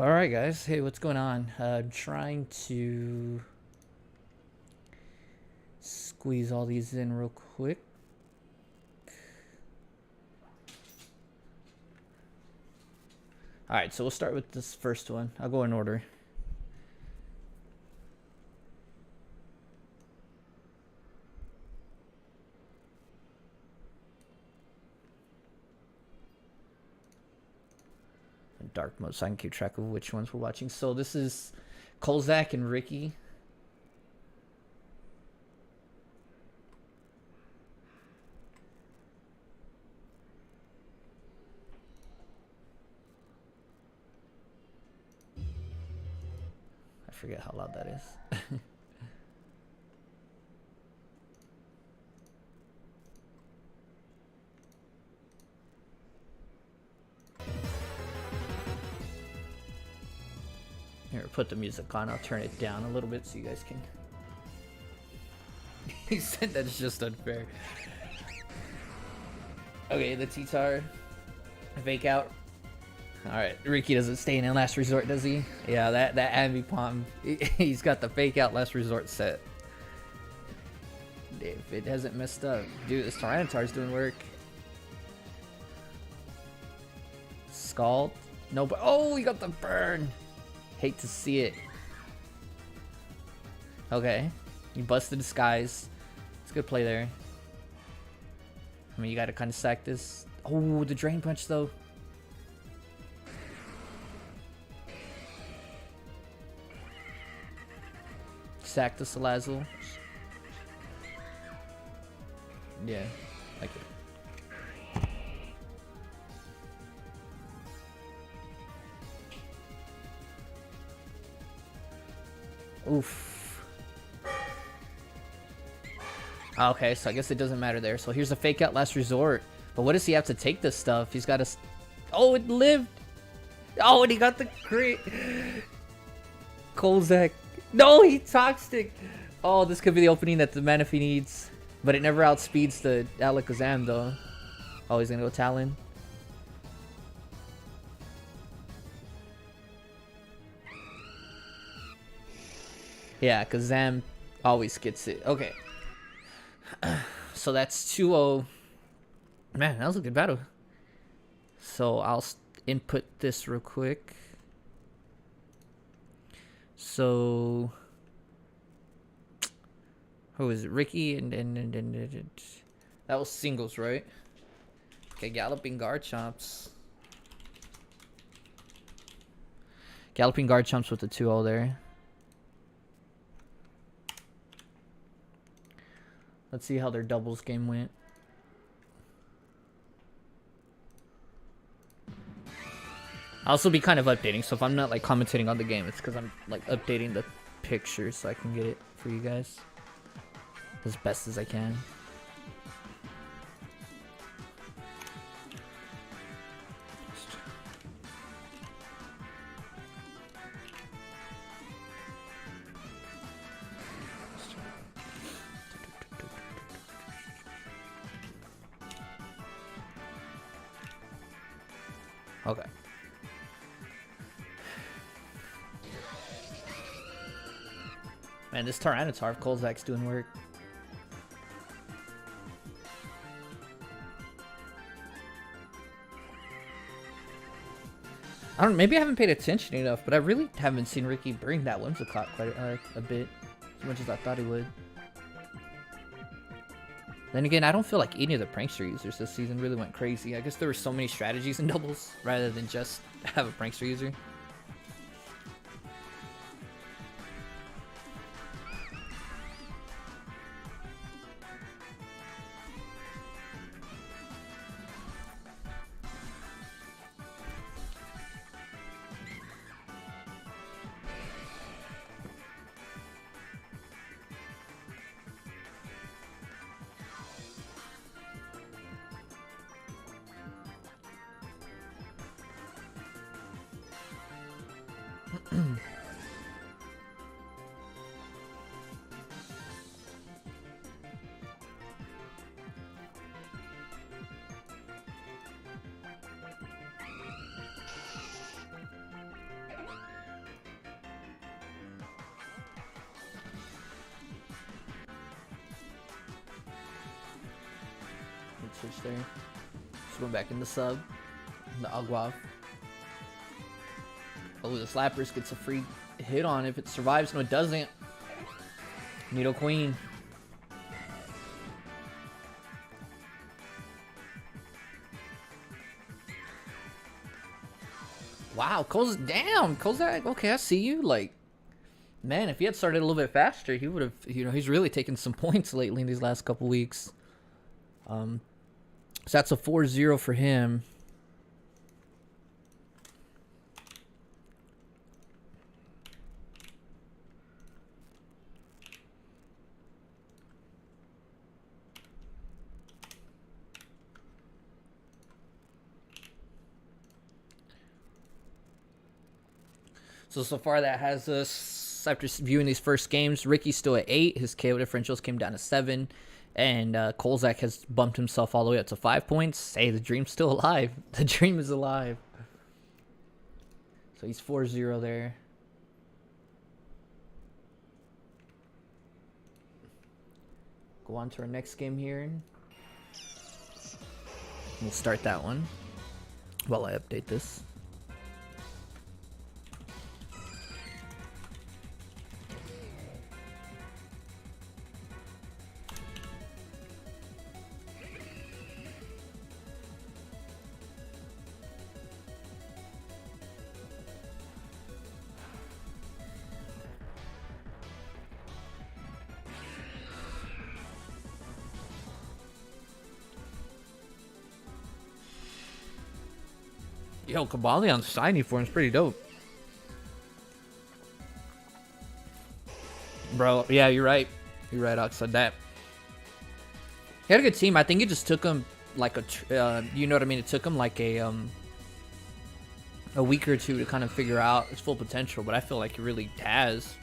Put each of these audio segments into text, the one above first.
Alright guys, hey, what's going on? I'm trying to squeeze all these in real quick. Alright, so we'll start with this first one. I'll go in order. Dark mode so I can keep track of which ones we're watching. So this is Kolzak and Ricky. I forget how loud that is. Here, put the music on. I'll turn it down a little bit so you guys can. He said that's just unfair. Okay, the T-Tar. Fake out. Alright, Ricky doesn't stay in last resort, does he? Yeah, that Ambipom. He's got the fake out last resort set. If it hasn't messed up. Dude, this Tyranitar's doing work. Scald? No, but oh, he got the burn. Hate to see it. Okay. You busted disguise. It's a good play there. I mean, you gotta kind of sack this. Oh, the drain punch though. Sack the Salazzle. Yeah, like it. Oof. Okay, so I guess it doesn't matter there. So here's a fake out last resort. But what does he have to take this stuff? He's got to... Oh, it lived! Oh, and he got the crit! Kolzak. No, he toxic! Oh, this could be the opening that the Manaphy needs. But it never outspeeds the Alakazam, though. Oh, he's gonna go Talon. Yeah, because Zam always gets it. Okay. So that's 2-0. Man, that was a good battle. So I'll input this real quick. So... Who is it? Ricky and that was singles, right? Okay, Galloping Garchomps. Galloping Garchomps with the 2-0 there. Let's see how their doubles game went. I'll also be kind of updating, so if I'm not like commentating on the game, it's because I'm like updating the pictures so I can get it for you guys as best as I can. Okay. Man, this Tyranitar, Kolzak's doing work. I don't. Maybe I haven't paid attention enough, but I really haven't seen Ricky bring that Whimsicott quite a bit, as much as I thought he would. Then again, I don't feel like any of the Prankster users this season really went crazy. I guess there were so many strategies in doubles rather than just have a Prankster user. switch there. Just went back in the sub. The Aguav. Oh, the Slappers gets a free hit on if it survives. No, it doesn't. Nidoqueen. Wow, damn, Kozak. Okay, I see you. Like, man, if he had started a little bit faster, he would have. You know, he's really taken some points lately in these last couple weeks. So that's a 4-0 for him. So far that has us, after viewing these first games, Ricky's still at 8. His KO differentials came down to 7. And Kolzak has bumped himself all the way up to 5 points. Hey, the dream's still alive. The dream is alive. So he's 4-0 there. Go on to our next game here. We'll start that one while I update this. Yo, Cobalion shiny form is pretty dope. Bro, yeah, you're right. You're right, Ox, said that. He had a good team. I think it just took him like a, you know what I mean? It took him like a week or two to kind of figure out his full potential, but I feel like he really has.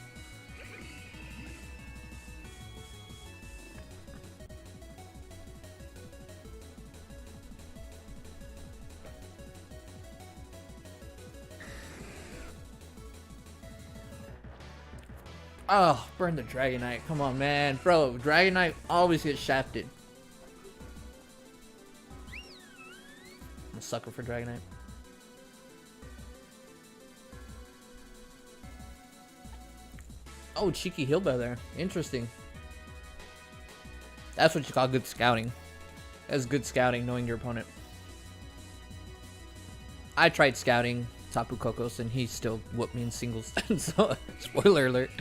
Oh, burn the Dragonite. Come on, man. Bro, Dragonite always gets shafted. I'm a sucker for Dragonite. Oh, cheeky Hilba there. Interesting. That's what you call good scouting. That's good scouting, knowing your opponent. I tried scouting Tapu Kokos and he still whooped me in singles. So, spoiler alert.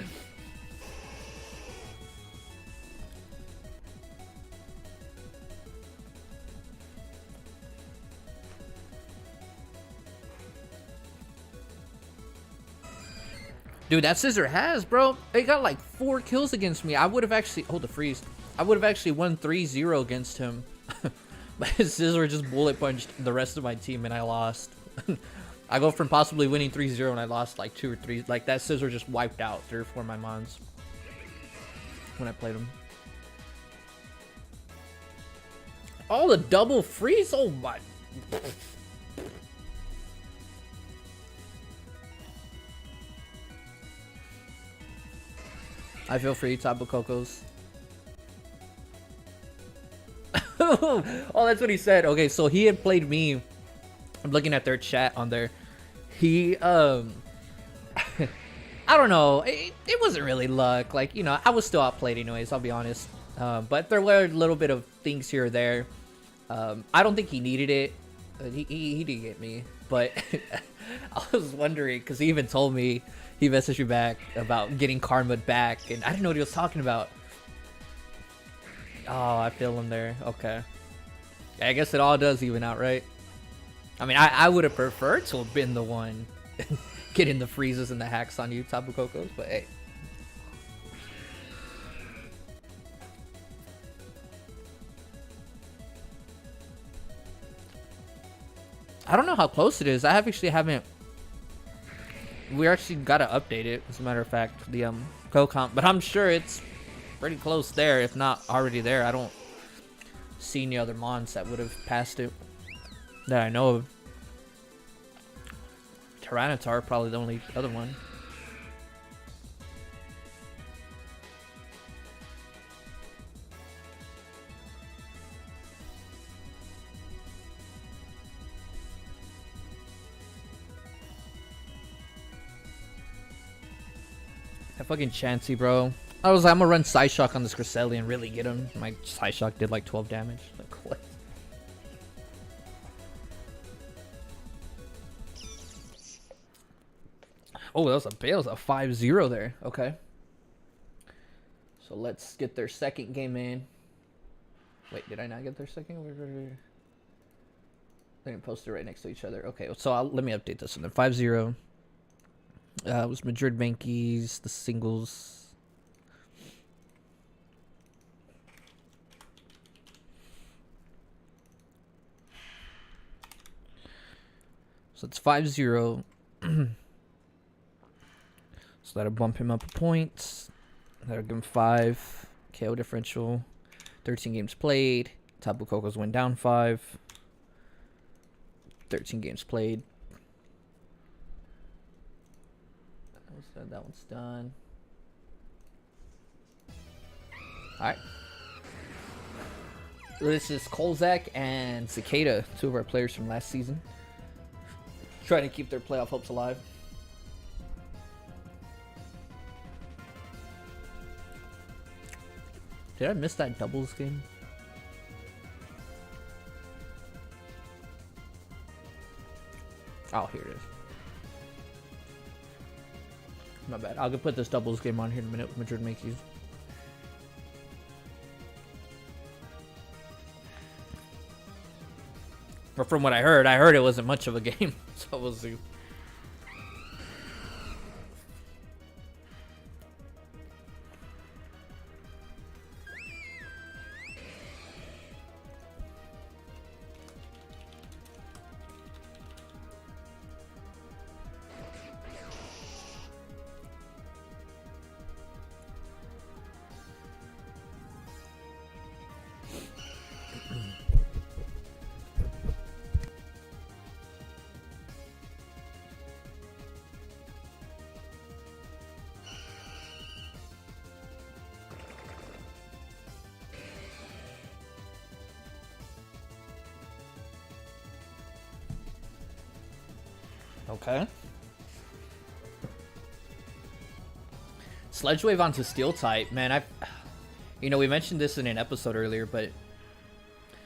Dude, that Scissor has, bro. It got like 4 kills against me. I would have actually... Hold the freeze. I would have actually won 3-0 against him. But his Scissor just bullet punched the rest of my team and I lost. I go from possibly winning 3-0 and I lost like 2 or 3. Like that Scissor just wiped out 3 or 4 of my mons when I played him. Oh, the double freeze? Oh my... I feel for you, Tapu Kokos. Oh, that's what he said. Okay, so he had played me. I'm looking at their chat on there. He, I don't know. It wasn't really luck. Like, you know, I was still outplayed anyways, I'll be honest. But there were a little bit of things here or there. I don't think he needed it. He did get me. But I was wondering, because he even told me, he messaged me back about getting Karma back, and I didn't know what he was talking about. Oh, I feel him there. Okay. I guess it all does even out, right? I mean, I would have preferred to have been the one getting the freezes and the hacks on you, Tapu Kokos, but hey. I don't know how close it is. I haven't... We actually got to update it, as a matter of fact, the co-comp, but I'm sure it's pretty close there, if not already there. I don't see any other mons that would have passed it that I know of. Tyranitar, probably the only other one. fucking Chansey, bro. I was like, I'm gonna run Psyshock on this Cresselia and really get him. My Psyshock did like 12 damage. Like, what? Oh, that was a 5-0 there. Okay. So let's get their second game in. Wait, did I not get their second? They didn't post it right next to each other. Okay, so let me update this one. Then 5-0. It was Madrid Bankies, the singles. So it's 5-0. So that'll bump him up a point. That'll give him 5. KO differential. 13 games played. Tapu Koko's went down 5. 13 games played. That one's done. Alright. This is Kolzak and Cicada, 2 of our players from last season. Trying to keep their playoff hopes alive. Did I miss that doubles game? Oh, here it is. My bad. I'll go put this doubles game on here in a minute with Madrid Makey's. But from what I heard it wasn't much of a game. So we'll see. Okay. Sledge Wave onto Steel type, man. You know, we mentioned this in an episode earlier, but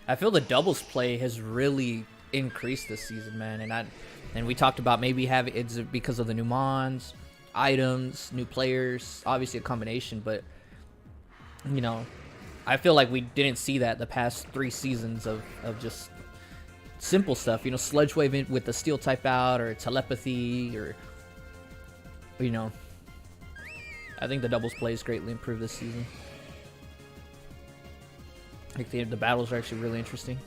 I feel the doubles play has really increased this season, man. And we talked about maybe having it's because of the new mons, items, new players, obviously a combination, but you know, I feel like we didn't see that the past 3 seasons of just simple stuff, you know, Sledge Wave with the Steel type out, or telepathy, or you know, I think the doubles play is greatly improved this season. I think the battles are actually really interesting.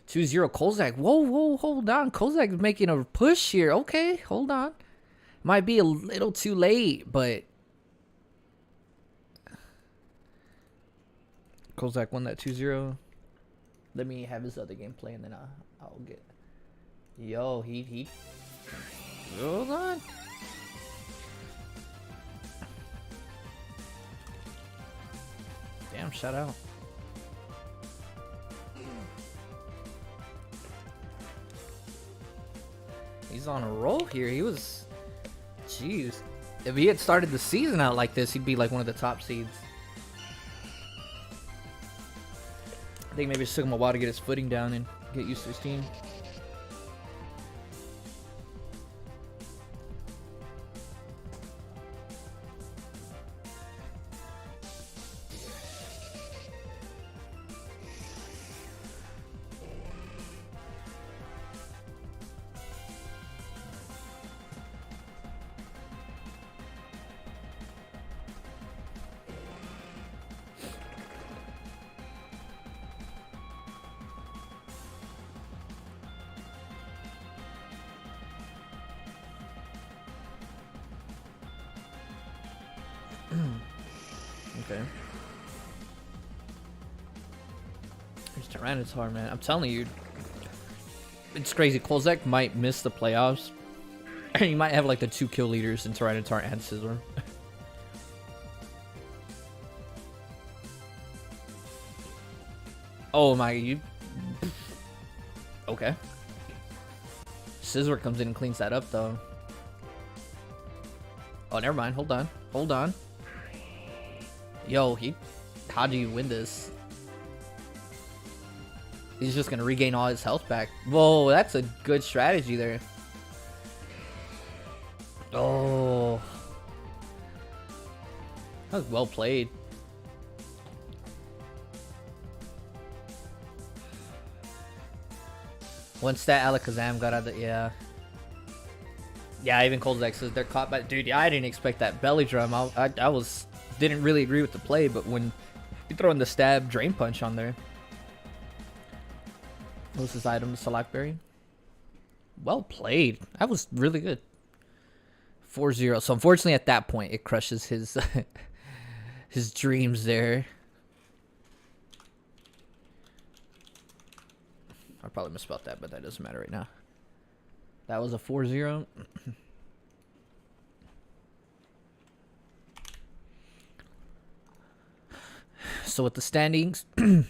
2-0 Kolzak. Whoa, hold on. Kolzak is making a push here. Okay, hold on. Might be a little too late, but Kolzak won that 2-0. Let me have his other gameplay and then I'll get. Yo, he. Hold on. Damn, shout out. He's on a roll here. He was. Jeez. If he had started the season out like this, he'd be like one of the top seeds. I think maybe it took him a while to get his footing down and get used to his team. Okay. There's Tyranitar, man. I'm telling you, it's crazy. Kolzak might miss the playoffs. He might have like the 2 kill leaders in Tyranitar and Scizor. Oh my, you. Okay. Scizor comes in and cleans that up though. Oh, never mind. Hold on. Hold on. Yo, how do you win this? He's just gonna regain all his health back. Whoa, that's a good strategy there. Oh. That was well played. Once that Alakazam got out of the... Yeah. Yeah, even Kolzak says they're caught by... Dude, yeah, I didn't expect that belly drum. I didn't really agree with the play, but when you throw in the stab drain punch on there... What was his item? Select-berry? Well played. That was really good. 4-0. So unfortunately at that point, it crushes his... his dreams there. I probably misspelled that, but that doesn't matter right now. That was a 4-0. So with the standings, so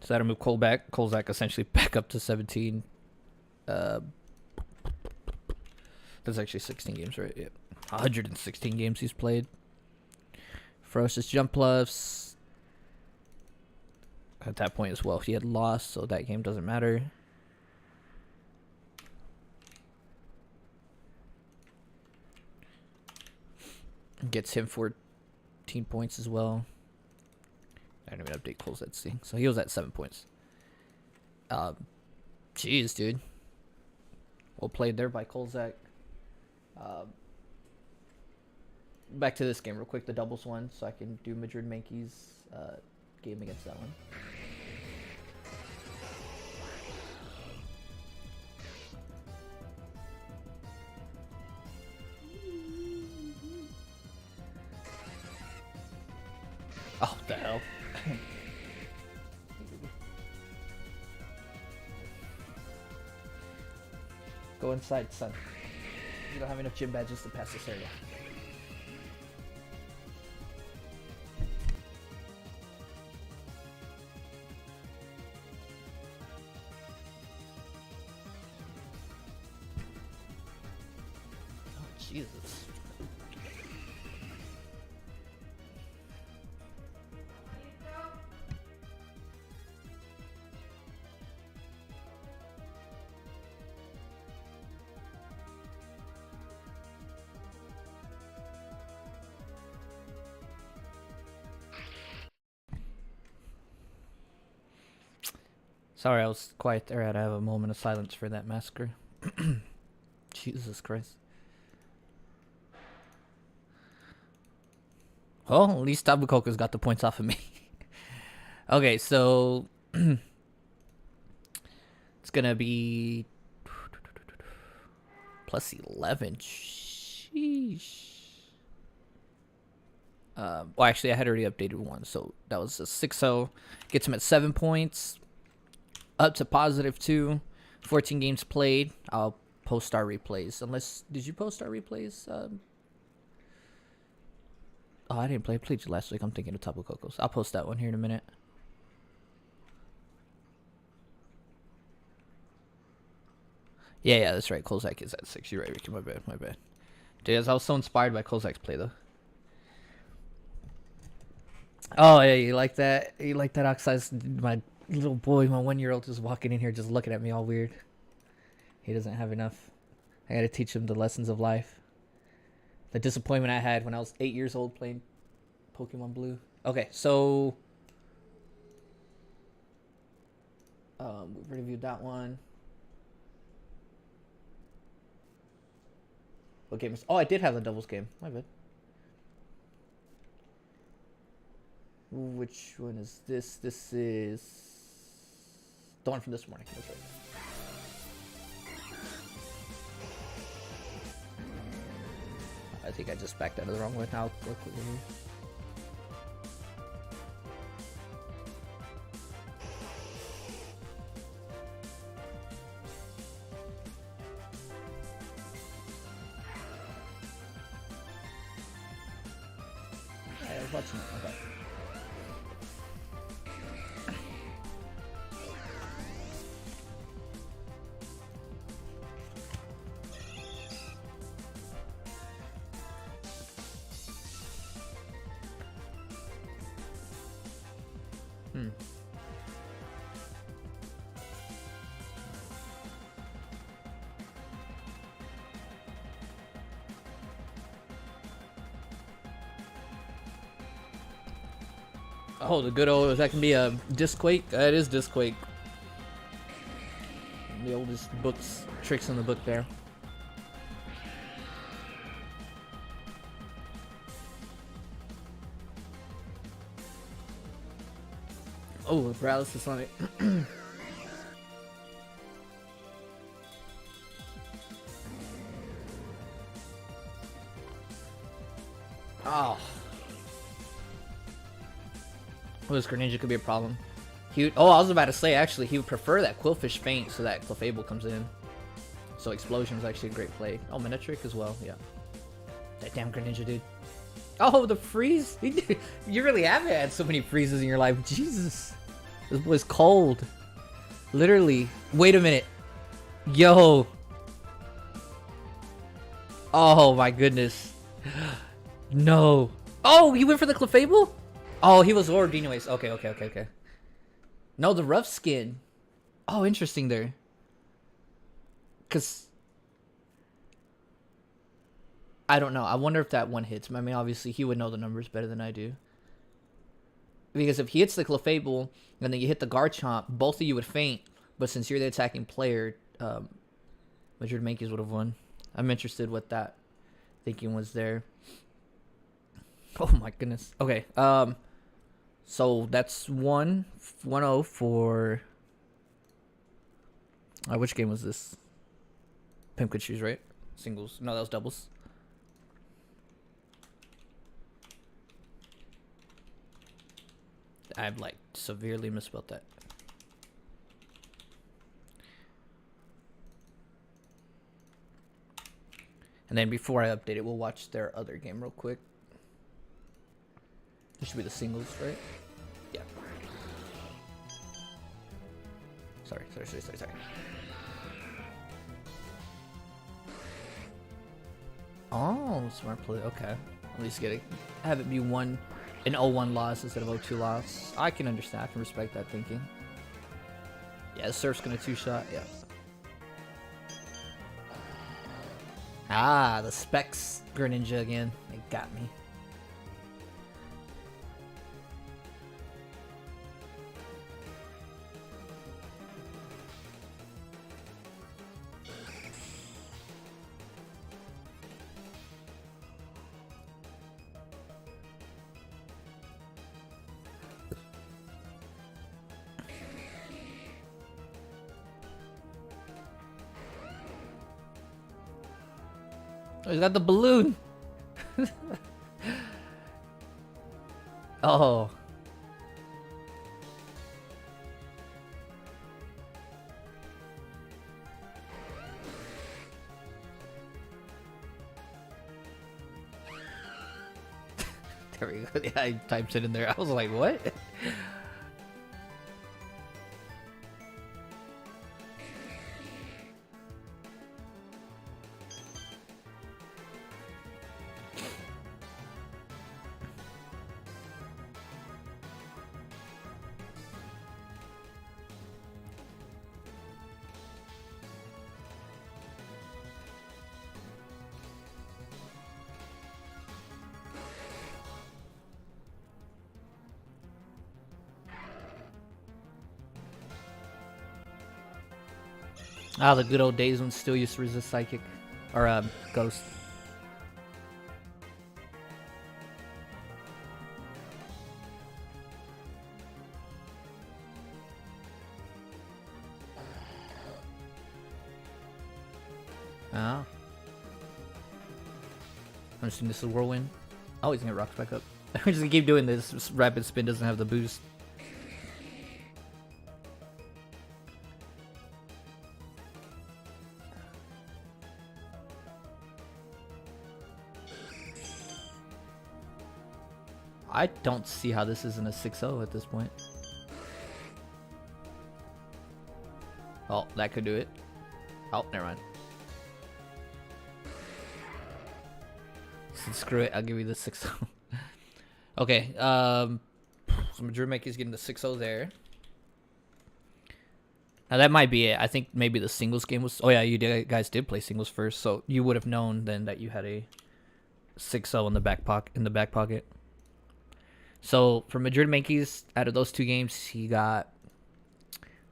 that'll move Cole back. Kolzak essentially back up to 17. That's actually 16 games, right? Yeah. 116 games he's played. Ferocious Jump Bluffs. At that point as well, he had lost, so that game doesn't matter. Gets him 14 points as well. I didn't even update Cole's thing. So he was at 7 points. Jeez, dude. Well played there by Kolzak. Back to this game real quick, the doubles one, so I can do Madrid Mankey's game against that one. Oh, what the hell? Go inside, son. You don't have enough gym badges to pass this area. Oh, Jesus. Sorry, I was quiet there. I had to have a moment of silence for that massacre. Jesus Christ. Well, at least Tabukoko's got the points off of me. Okay, so... it's gonna be... plus 11. Sheesh. Well, actually, I had already updated one, so that was a 6-0. Gets him at 7 points. Up to positive 2. 14 games played. I'll post our replays. Unless, did you post our replays? Oh, I didn't play. I played you last week. I'm thinking of Tapu Koko's. I'll post that one here in a minute. Yeah, that's right. Kolzak is at 6. You're right, Ricky. My bad. Dude, I was so inspired by Kolzak's play, though. Oh, yeah, you like that? You like that Oxize? My little boy, my 1-year-old, just walking in here, just looking at me all weird. He doesn't have enough. I gotta teach him the lessons of life. The disappointment I had when I was 8 years old playing Pokemon Blue. Okay, so... we've reviewed that one. What game is... Oh, I did have the doubles game. My bad. Which one is this? This is... the one from this morning. That's right. I think I just backed out of the wrong way. Now I'll quickly move. I was watching it. Okay. Oh, the good old, that can be a Disquake? That is Disquake. The oldest books, tricks in the book there. Oh, paralysis on it. Oh. Well, this Greninja could be a problem. He would, oh, I was about to say, actually, he would prefer that Quillfish faint so that Clefable comes in. So Explosion is actually a great play. Oh, Manectric as well, yeah. That damn Greninja, dude. Oh, the freeze! You really haven't had so many freezes in your life. Jesus. This boy's cold. Literally. Wait a minute. Yo. Oh, my goodness. No. Oh, he went for the Clefable? Oh, he was orbed anyways. Okay. No, the rough skin. Oh, interesting there. Because I don't know. I wonder if that one hits. I mean, obviously, he would know the numbers better than I do. Because if he hits the Clefable and then you hit the Garchomp, both of you would faint. But since you're the attacking player, Madrid Mankeys would have won. I'm interested what that thinking was there. Oh my goodness. Okay. So that's 1-0 for. Which game was this? Pimkachu's, right? Singles. No, that was doubles. I've like severely misspelled that. And then before I update it, we'll watch their other game real quick. This should be the singles, right? Yeah. Sorry. Oh, smart play. Okay. At least have it be an 0-1 loss instead of 0-2 loss. I can understand. I can respect that thinking. Yeah, the Surf's gonna two-shot. Yeah. Ah, the Specs Greninja again. They got me. Oh, he's got the balloon. Oh. There we go. Yeah, I typed it in there. I was like, what? Ah, the good old days when still used to resist Psychic. Or, Ghost. Oh. I'm assuming this is Whirlwind. Oh, he's gonna get rocks back up. We're just gonna keep doing this. Rapid Spin doesn't have the boost. I don't see how this isn't a 6-0 at this point. Oh, that could do it. Oh, never mind. So screw it, I'll give you the 6-0. Okay, so Madrid Mankey's getting the 6-0 there. Now that might be it. I think maybe the singles game was... Oh yeah, guys did play singles first, so you would have known then that you had a 6-0 in the back pocket. So for Madrid Yankees, out of those 2 games, he got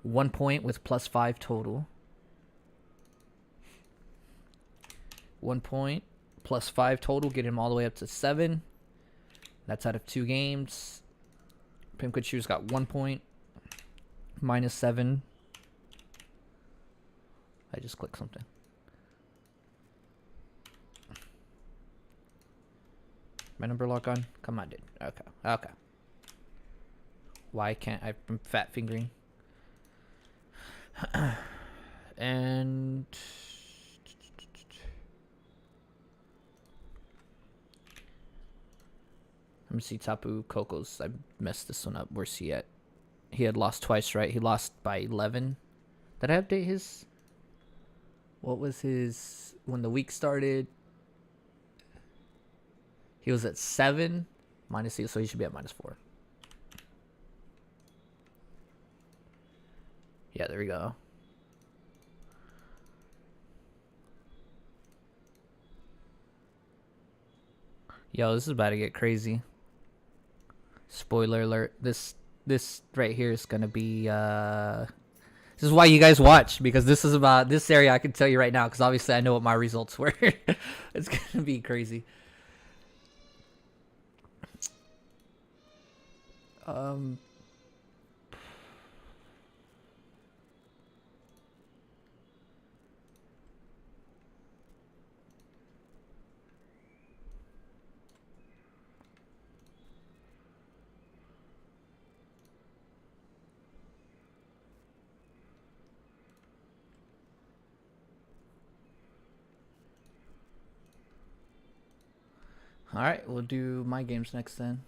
1 point with +5 total. 1 point +5 total, get him all the way up to 7. That's out of 2 games. Pimkachu's got 1 point, -7. I just clicked something. My number lock on? Come on, dude. Okay. Why can't I'm fat fingering? And let me see Tapu Koko's. I messed this one up. Where's he at? He had lost twice, right? He lost by 11. Did I update his? What was his when the week started? He was at 7 -8, so he should be at -4. Yeah, there we go. Yo, this is about to get crazy. Spoiler alert. This right here is gonna be this is why you guys watch, because this is about this area. I can tell you right now, because obviously I know what my results were. It's gonna be crazy. All right, we'll do my games next then.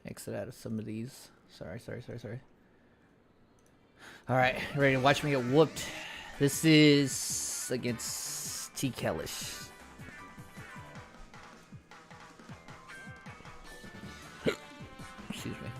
Exit out of some of these. Sorry. All right, ready to watch me get whooped. This is against T. Kellish. Excuse me.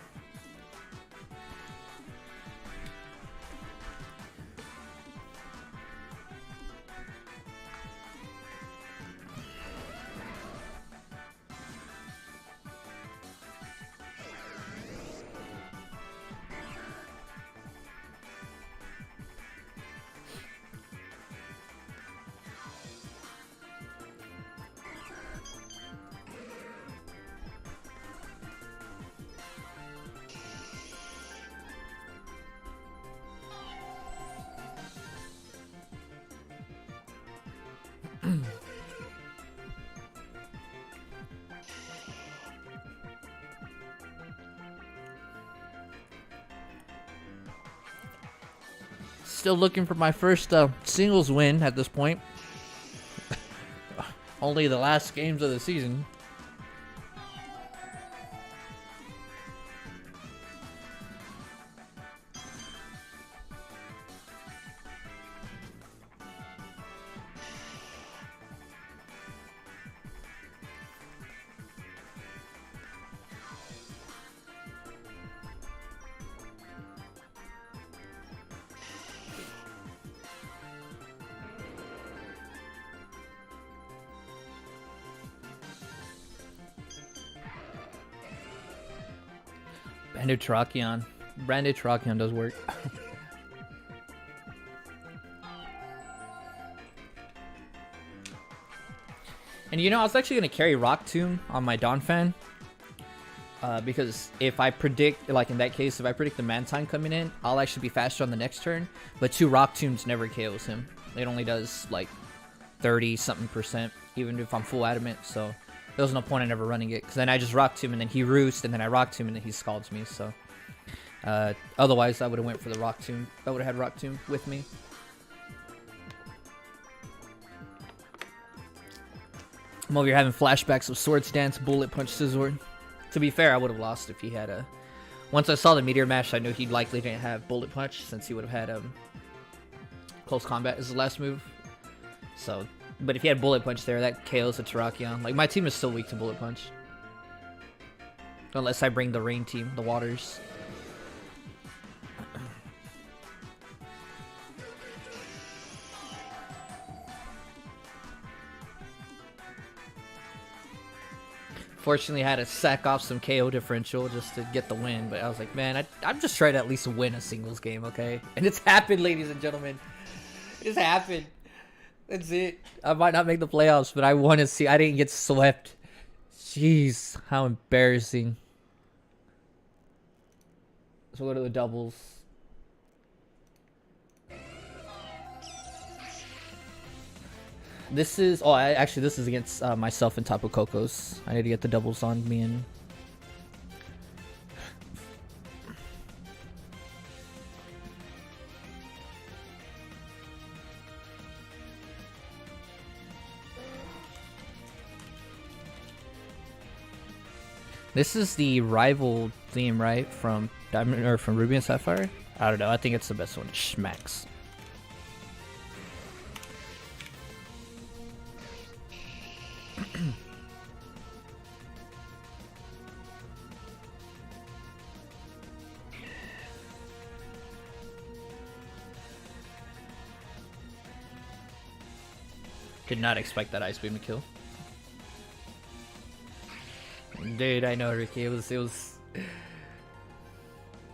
Still looking for my first singles win at this point. Only the last games of the season. Branded Terrakion. Branded Terrakion does work. And you know, I was actually going to carry Rock Tomb on my Donphan. Because if I predict, like in that case, if I predict the Mantine coming in, I'll actually be faster on the next turn. But 2 Rock Tombs never KOs him. It only does like 30-something%, even if I'm full adamant. So there was no point in ever running it, because then I just Rock Tomb and then he Roost, and then I Rock Tomb and then he Scalds me. So otherwise I would have went for the Rock Tomb. I would have had Rock Tomb with me. I'm over here having flashbacks of Swords Dance, Bullet Punch, Scizor. To be fair, I would have lost if he had a... Once I saw the Meteor Mash, I knew he likely didn't have Bullet Punch, since he would have had Close Combat as his last move. So, but if he had Bullet Punch there, that KOs a Terrakion. Like, my team is still weak to Bullet Punch. Unless I bring the Rain team, the Waters. Fortunately, I had to sack off some KO differential just to get the win. But I was like, man, I'm just trying to at least win a singles game, okay? And it's happened, ladies and gentlemen. It's happened. That's it. I might not make the playoffs, but I want to see. I didn't get swept. Jeez, how embarrassing. So we'll go to the doubles. This is actually this is against myself and Tapu Kokos. I need to get the doubles on me and this is the rival theme, right? From Diamond or from Ruby and Sapphire? I don't know. I think it's the best one. Schmacks. Did not expect that Ice Beam to kill. Dude, I know, Ricky. It was.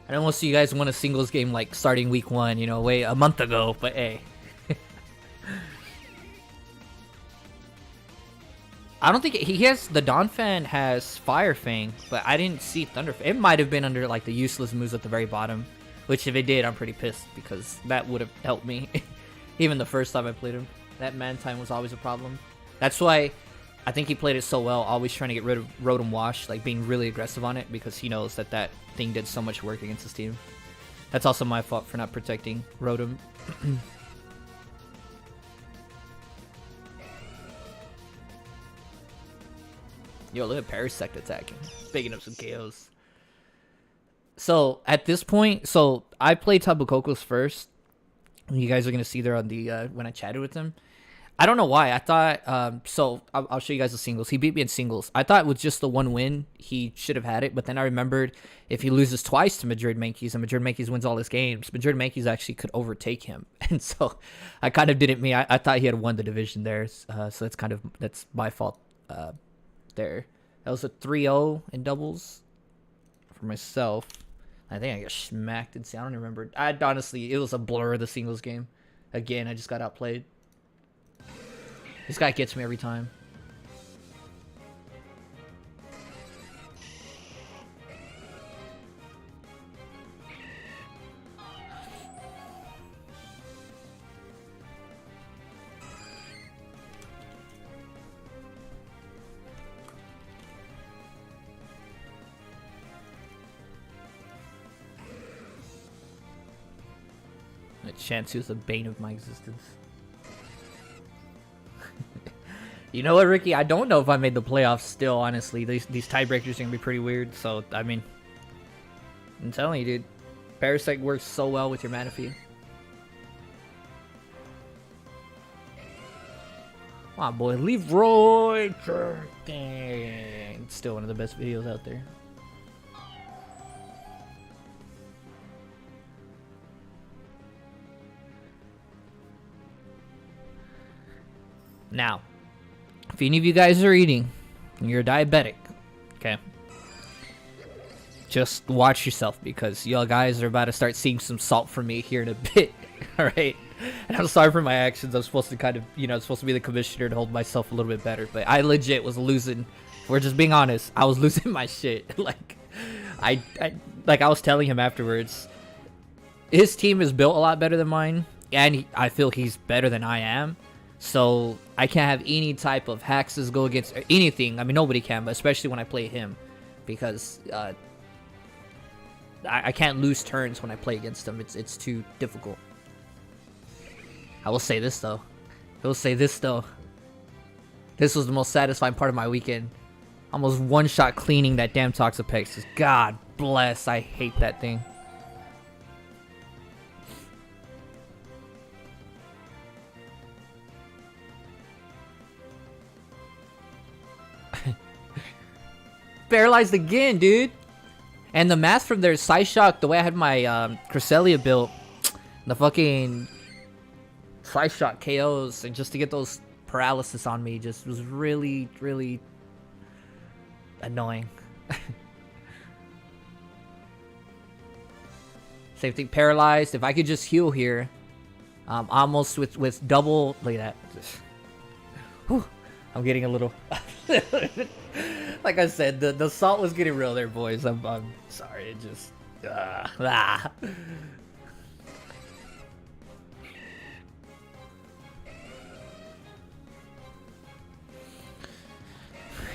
I don't want to see you guys win a singles game like starting week 1, you know, wait a month ago, but hey. I don't think he has the Donphan has Fire Fang, but I didn't see Thunder. It might have been under like the useless moves at the very bottom, which if it did, I'm pretty pissed because that would have helped me. Even the first time I played him, that man time was always a problem. That's why I think he played it so well, always trying to get rid of Rotom Wash, like being really aggressive on it because he knows that that thing did so much work against his team. That's also my fault for not protecting Rotom. Yo, look at Parasect attacking. Picking up some KOs. So, at this point, so I played Tapu Kokos first. You guys are going to see there on the, when I chatted with him. I don't know why. I thought, so I'll show you guys the singles. He beat me in singles. I thought with just the one win, he should have had it. But then I remembered if he loses twice to Madrid Mankeys and Madrid Mankeys wins all his games, Madrid Mankeys actually could overtake him. And so I kind of didn't mean, I thought he had won the division there. So that's my fault there. That was a 3-0 in doubles for myself. I think I got smacked. I don't remember. Honestly, it was a blur, the singles game. Again, I just got outplayed. This guy gets me every time. Shansu is the bane of my existence. You know what, Ricky? I don't know if I made the playoffs still, honestly. These tiebreakers are going to be pretty weird. So, I mean, I'm telling you, dude. Parasect works so well with your Manaphy. Come on, boy. Leroy! Dang. It's still one of the best videos out there. Now, if any of you guys are eating and you're diabetic, okay, just watch yourself because y'all guys are about to start seeing some salt from me here in a bit. All right, and I'm sorry for my actions. I'm supposed to kind of, you know, supposed to be the commissioner to hold myself a little bit better, but I legit was losing. We're just being honest. I was losing my shit. Like, I was telling him afterwards, his team is built a lot better than mine, and I feel he's better than I am. So I can't have any type of hexes go against anything. I mean, nobody can, but especially when I play him, because I can't lose turns when I play against him. It's too difficult. I will say this though. This was the most satisfying part of my weekend. Almost one shot cleaning that damn Toxapex. God bless. I hate that thing. Paralyzed again, dude. And the math from their Psyshock, the way I had my Cresselia built, the fucking Psyshock KOs, and just to get those paralysis on me just was really, really annoying. Same thing, paralyzed. If I could just heal here, almost with double. Look at that. Whew, I'm getting a little. Like I said, the salt was getting real there, boys. I'm sorry. It just.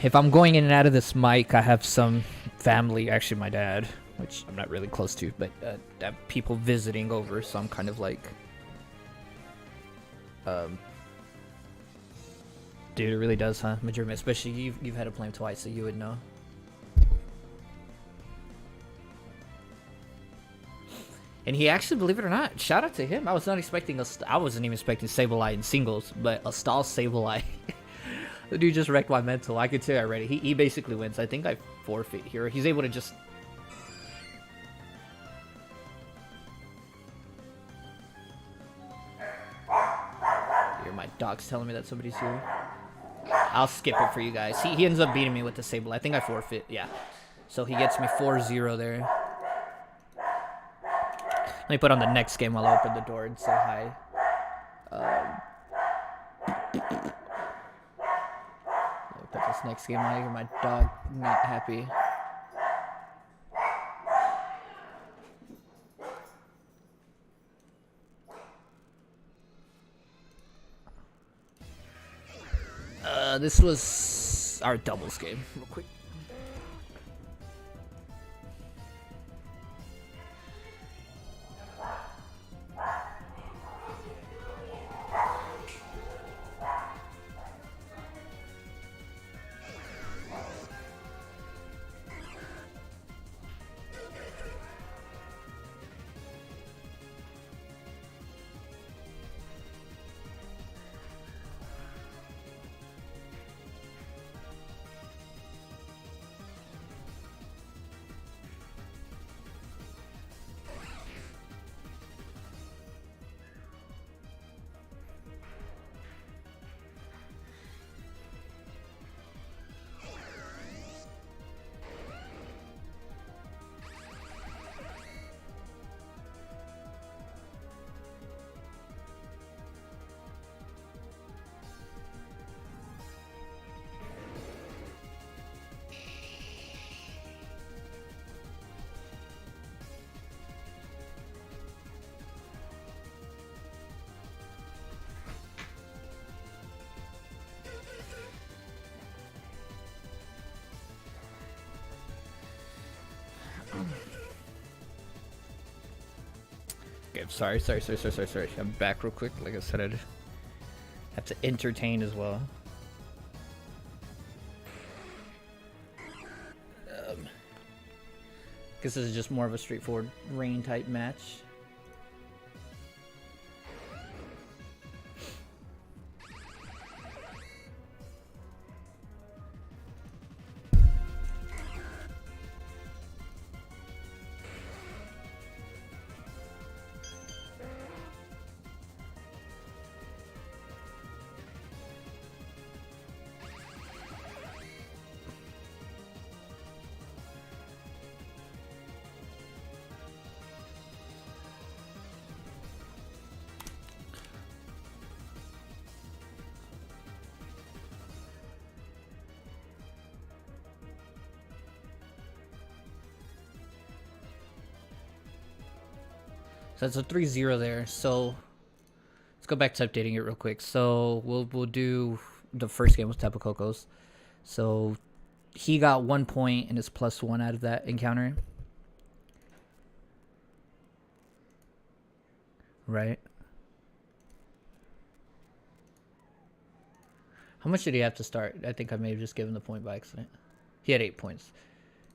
If I'm going in and out of this mic, I have some family, actually my dad, which I'm not really close to, but I have people visiting over, so I'm kind of like, dude, it really does, huh? Majority, especially you've had to play him twice, so you would know. And he actually, believe it or not, shout out to him. I was not expecting I wasn't even expecting Sableye in singles, but a stall Sableye. The dude just wrecked my mental. I could tell you already. He basically wins. I think I forfeit here. He's able to just... Here, my dog's telling me that somebody's here. I'll skip it for you guys. He ends up beating me with the Sable. I think I forfeit. Yeah. So he gets me 4-0 there. Let me put on the next game while I open the door and say hi. Put this next game on here. My dog not happy. This was our doubles game. Real quick. Okay, sorry. I'm back real quick. Like I said, I'd have to entertain as well. Guess this is just more of a straightforward rain type match. So that's a 3-0 there. So let's go back to updating it real quick. So we'll do the first game with Tapu Koko's. So he got 1 point and is +1 out of that encounter. Right. How much did he have to start? I think I may have just given the point by accident. He had 8 points.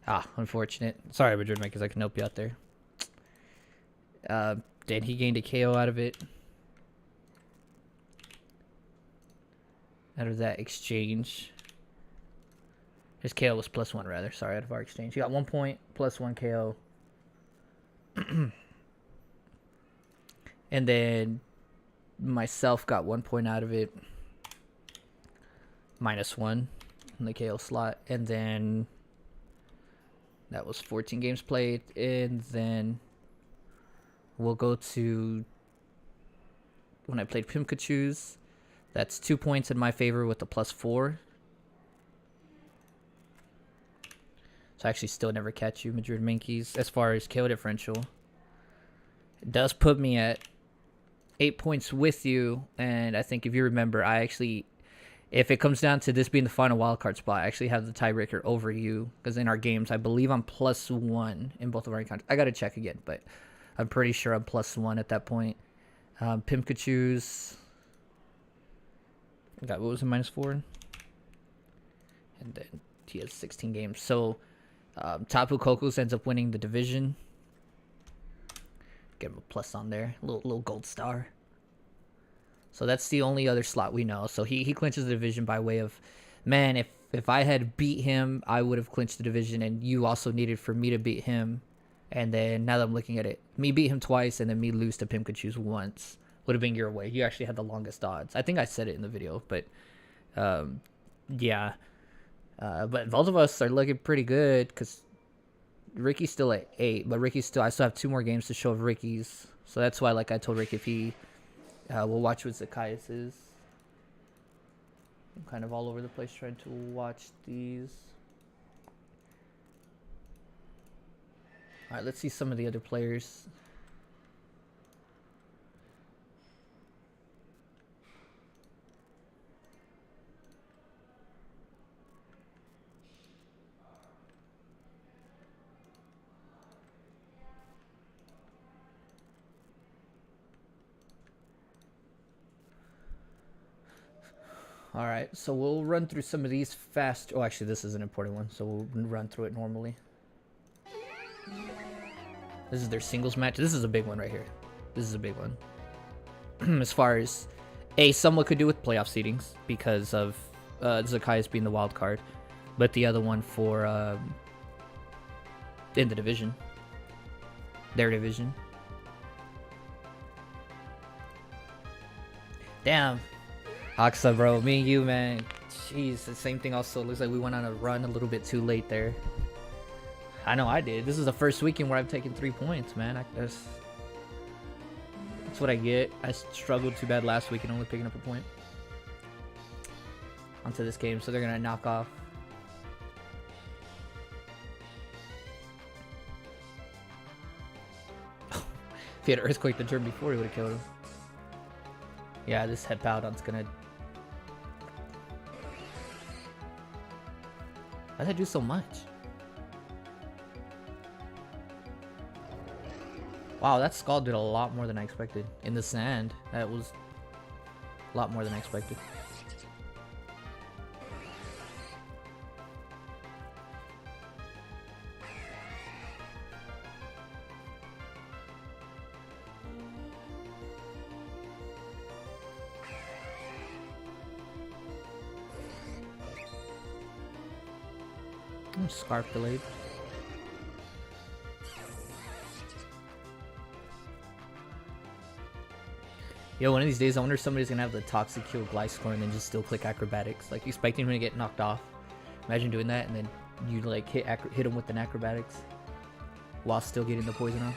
Ah, unfortunate. Sorry, Madrid Makers, I can help you out there. Then he gained a KO out of it. Out of that exchange. His KO was +1 rather. Sorry, out of our exchange. He got 1 point, +1 KO. And then myself got 1 point out of it. -1 in the KO slot. And then That was 14 games played. And then we'll go to when I played Pimkachu's. That's 2 points in my favor with the +4. So I actually still never catch you, Madrid Minkies, as far as KO differential. It does put me at 8 points with you. And I think if you remember, I actually, if it comes down to this being the final wildcard spot, I actually have the tiebreaker over you. Because in our games, I believe I'm +1 in both of our encounters. I got to check again, but I'm pretty sure I'm +1 at that point. Pimkachu's. Got what was it, -4? And then he has 16 games. So Tapu Kokus ends up winning the division. Get him a plus on there. Little gold star. So that's the only other slot we know. So he clinches the division by way of, man, if I had beat him, I would have clinched the division, and you also needed for me to beat him. And then now that I'm looking at it, me beat him twice and then me lose to Pimkachu's once would have been your way. You actually had the longest odds. I think I said it in the video, but yeah. But both of us are looking pretty good because Ricky's still at 8, but I still have 2 more games to show of Ricky's. So that's why, like I told Rick, if he we'll watch what Zacchaeus is. I'm kind of all over the place trying to watch these. All right, let's see some of the other players. All right, so we'll run through some of these fast. Oh, actually, this is an important one, so we'll run through it normally. This is their singles match. This is a big one right here. This is a big one. As far as, somewhat could do with playoff seedings because of Zacchaeus being the wild card, but the other one for in the division, their division. Damn. Aksa, bro, me and you, man. Jeez, the same thing also. Looks like we went on a run a little bit too late there. I know I did. This is the first weekend where I've taken 3 points, man. That's what I get. I struggled too bad last week and only picking up a point. Onto this game, so they're going to knock off. If he had Earthquake the turn before, he would have killed him. Yeah, this head Powdon's going to... Why did I do so much? Wow, that Scald did a lot more than I expected. In the sand, that was a lot more than I expected. Scarf delayed. Yo, one of these days, I wonder if somebody's gonna have the Toxic Kill Gliscor and then just still click Acrobatics. Like, expecting him to get knocked off. Imagine doing that and then you, like, hit him with an Acrobatics while still getting the poison off.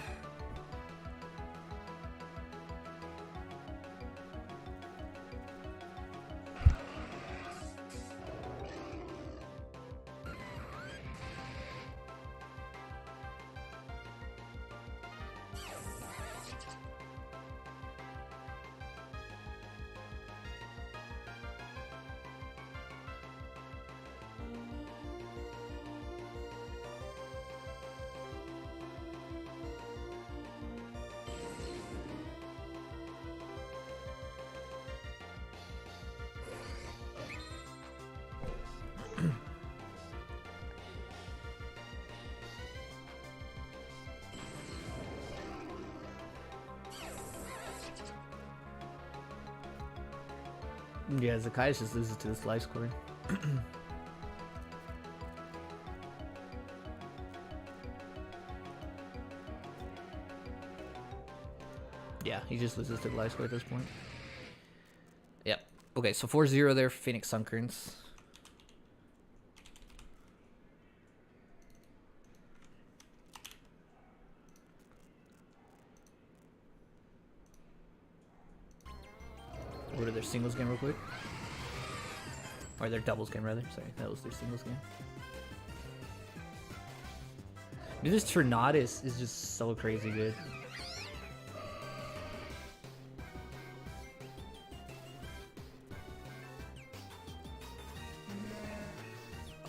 Yeah, Zacchaeus just loses to this life scoring. Yeah, he just loses to the life score at this point. Yep. Okay, so 4-0 there for Phoenix Sunkerns. over to their singles game real quick. Or their doubles game, rather. Sorry, that was their singles game. Dude, this Tornadus is just so crazy good.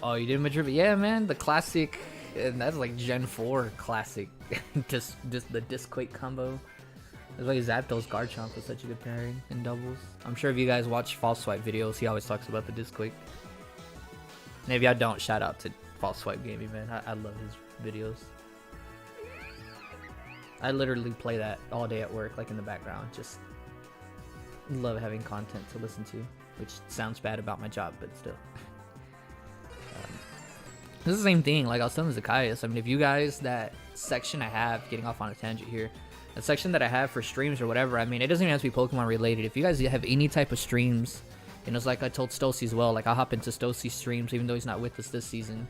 Oh, you did Madrid? Yeah, man, the classic, and that's like Gen 4 classic. just the Disquake combo. That's why Zapdos Garchomp was such a good pairing in doubles. I'm sure if you guys watch False Swipe videos, he always talks about the Disquake. Maybe I don't. Shout out to False Swipe Gaming, man. I love his videos. I literally play that all day at work, like in the background. Just love having content to listen to, which sounds bad about my job, but still. This is the same thing, like I was telling Zacchaeus. I mean, if you guys, that section I have, getting off on a tangent here, the section that I have for streams or whatever, I mean, it doesn't even have to be Pokemon related. If you guys have any type of streams, you know, it's like I told Stocy as well, like I'll hop into Stocy's streams even though he's not with us this season.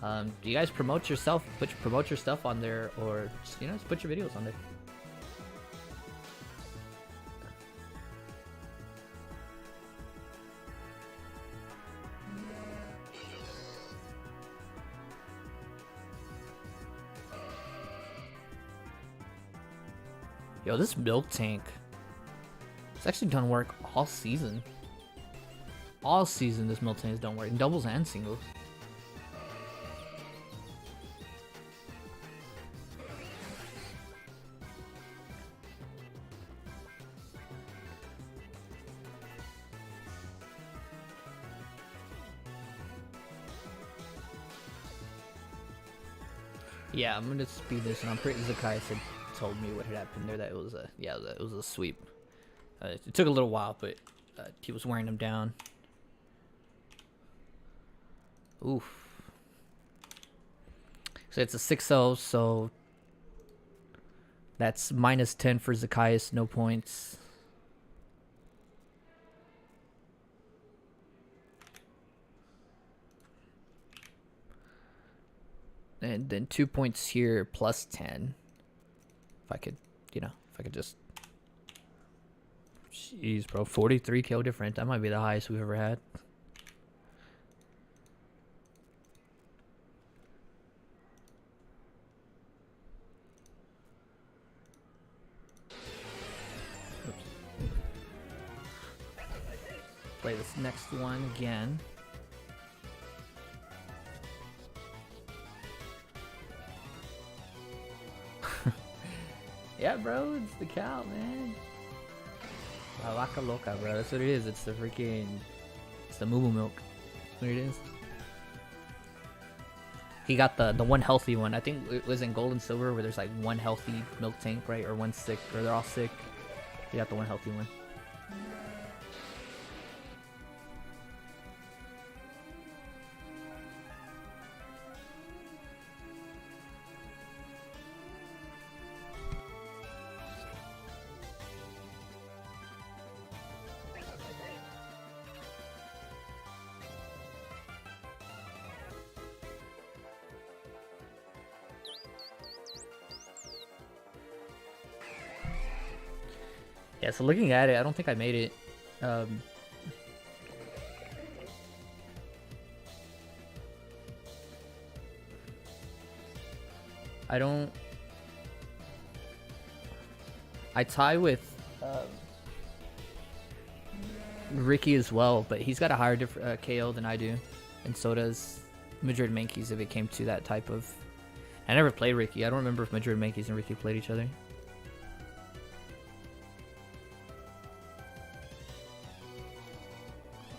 Do you guys promote yourself, promote your stuff on there, or just, you know, just put your videos on there? Yo, this Milk Tank, it's actually done work all season. All season this Milk Tank has done work in doubles and singles. Yeah, I'm gonna speed this, and I'm pretty Zacchaeus had told me what had happened there. That it was a it was a sweep. It took a little while, but he was wearing him down. Oof. So it's a 6-0, so that's -10 for Zacchaeus, no points. And then 2 points here, +10. If I could, you know, if I could just... Jeez, bro, 43 kill difference. That might be the highest we've ever had. Oops. Play this next one again. Yeah, bro, it's the cow, man. La Vaca Loca, bro. That's what it is. It's the freaking... It's the Moo Moo milk. That's what it is. He got the one healthy one. I think it was in Gold and Silver where there's like one healthy milk tank, right? Or one sick, or they're all sick. He got the one healthy one. Yeah, so looking at it, I don't think I made it. I tie with Ricky as well, but he's got a higher KO than I do, and so does Madrid Mankeys if it came to that type of... I never played Ricky. I don't remember if Madrid Mankeys and Ricky played each other.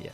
Yeah.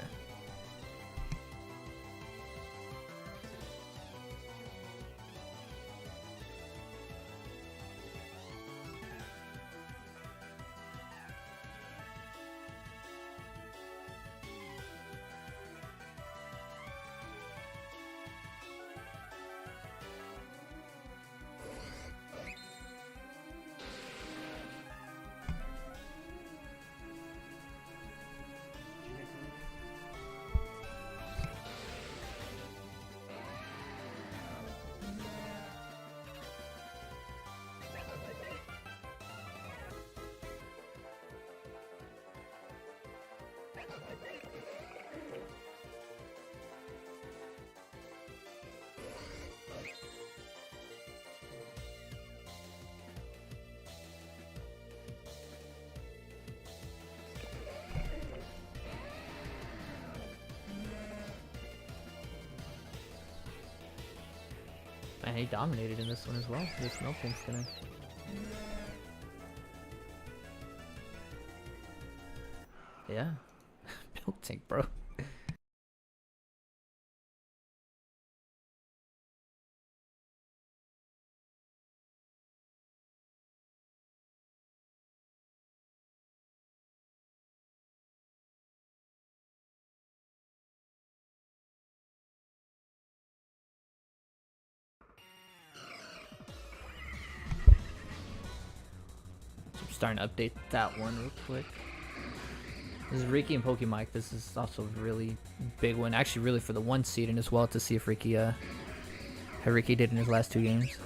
Man, he dominated in this one as well. This Miltank's gonna... Yeah. Miltank, bro. I'm starting to update that one real quick. This is Ricky and Pokemike. This is also a really big one. Actually, really for the 1 seed and as well to see if Ricky, how Ricky did in his last 2 games.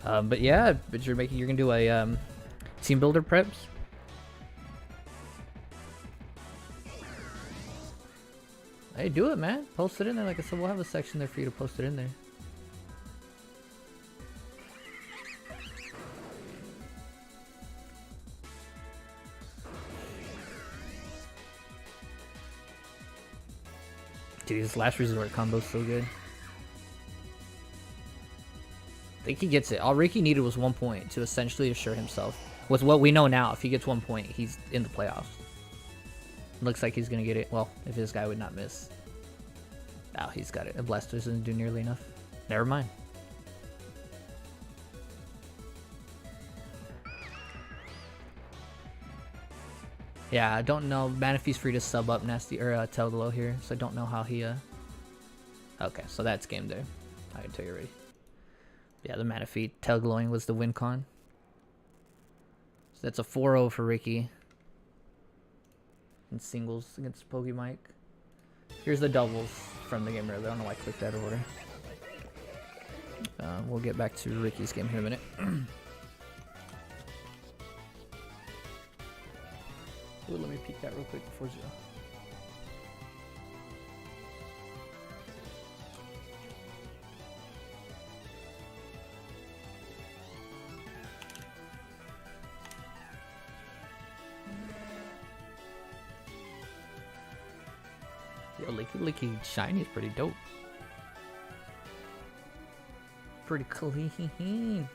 But yeah, but you're gonna do a team builder preps. Hey, do it, man. Post it in there. Like I said, we'll have a section there for you to post it in there. Dude, his last resort combo's so good. I think he gets it. All Ricky needed was 1 point to essentially assure himself. With what we know now, if he gets 1 point, he's in the playoffs. Looks like he's gonna get it. Well, if this guy would not miss. Oh, he's got it. A Blastoise doesn't do nearly enough. Never mind. Yeah, I don't know. Manaphy's free to sub up Nasty or Telglow here, so I don't know how he. Okay, so that's game there. I can tell you already. Yeah, the Manaphy Telglowing was the win con. So that's a 4-0 for Ricky. In singles against Pokemike. Here's the doubles from the game earlier. I don't know why I clicked that order. We'll get back to Ricky's game here in a minute. Ooh, let me peek that real quick before zero. Yo, Licky Shiny is pretty dope. Pretty clean.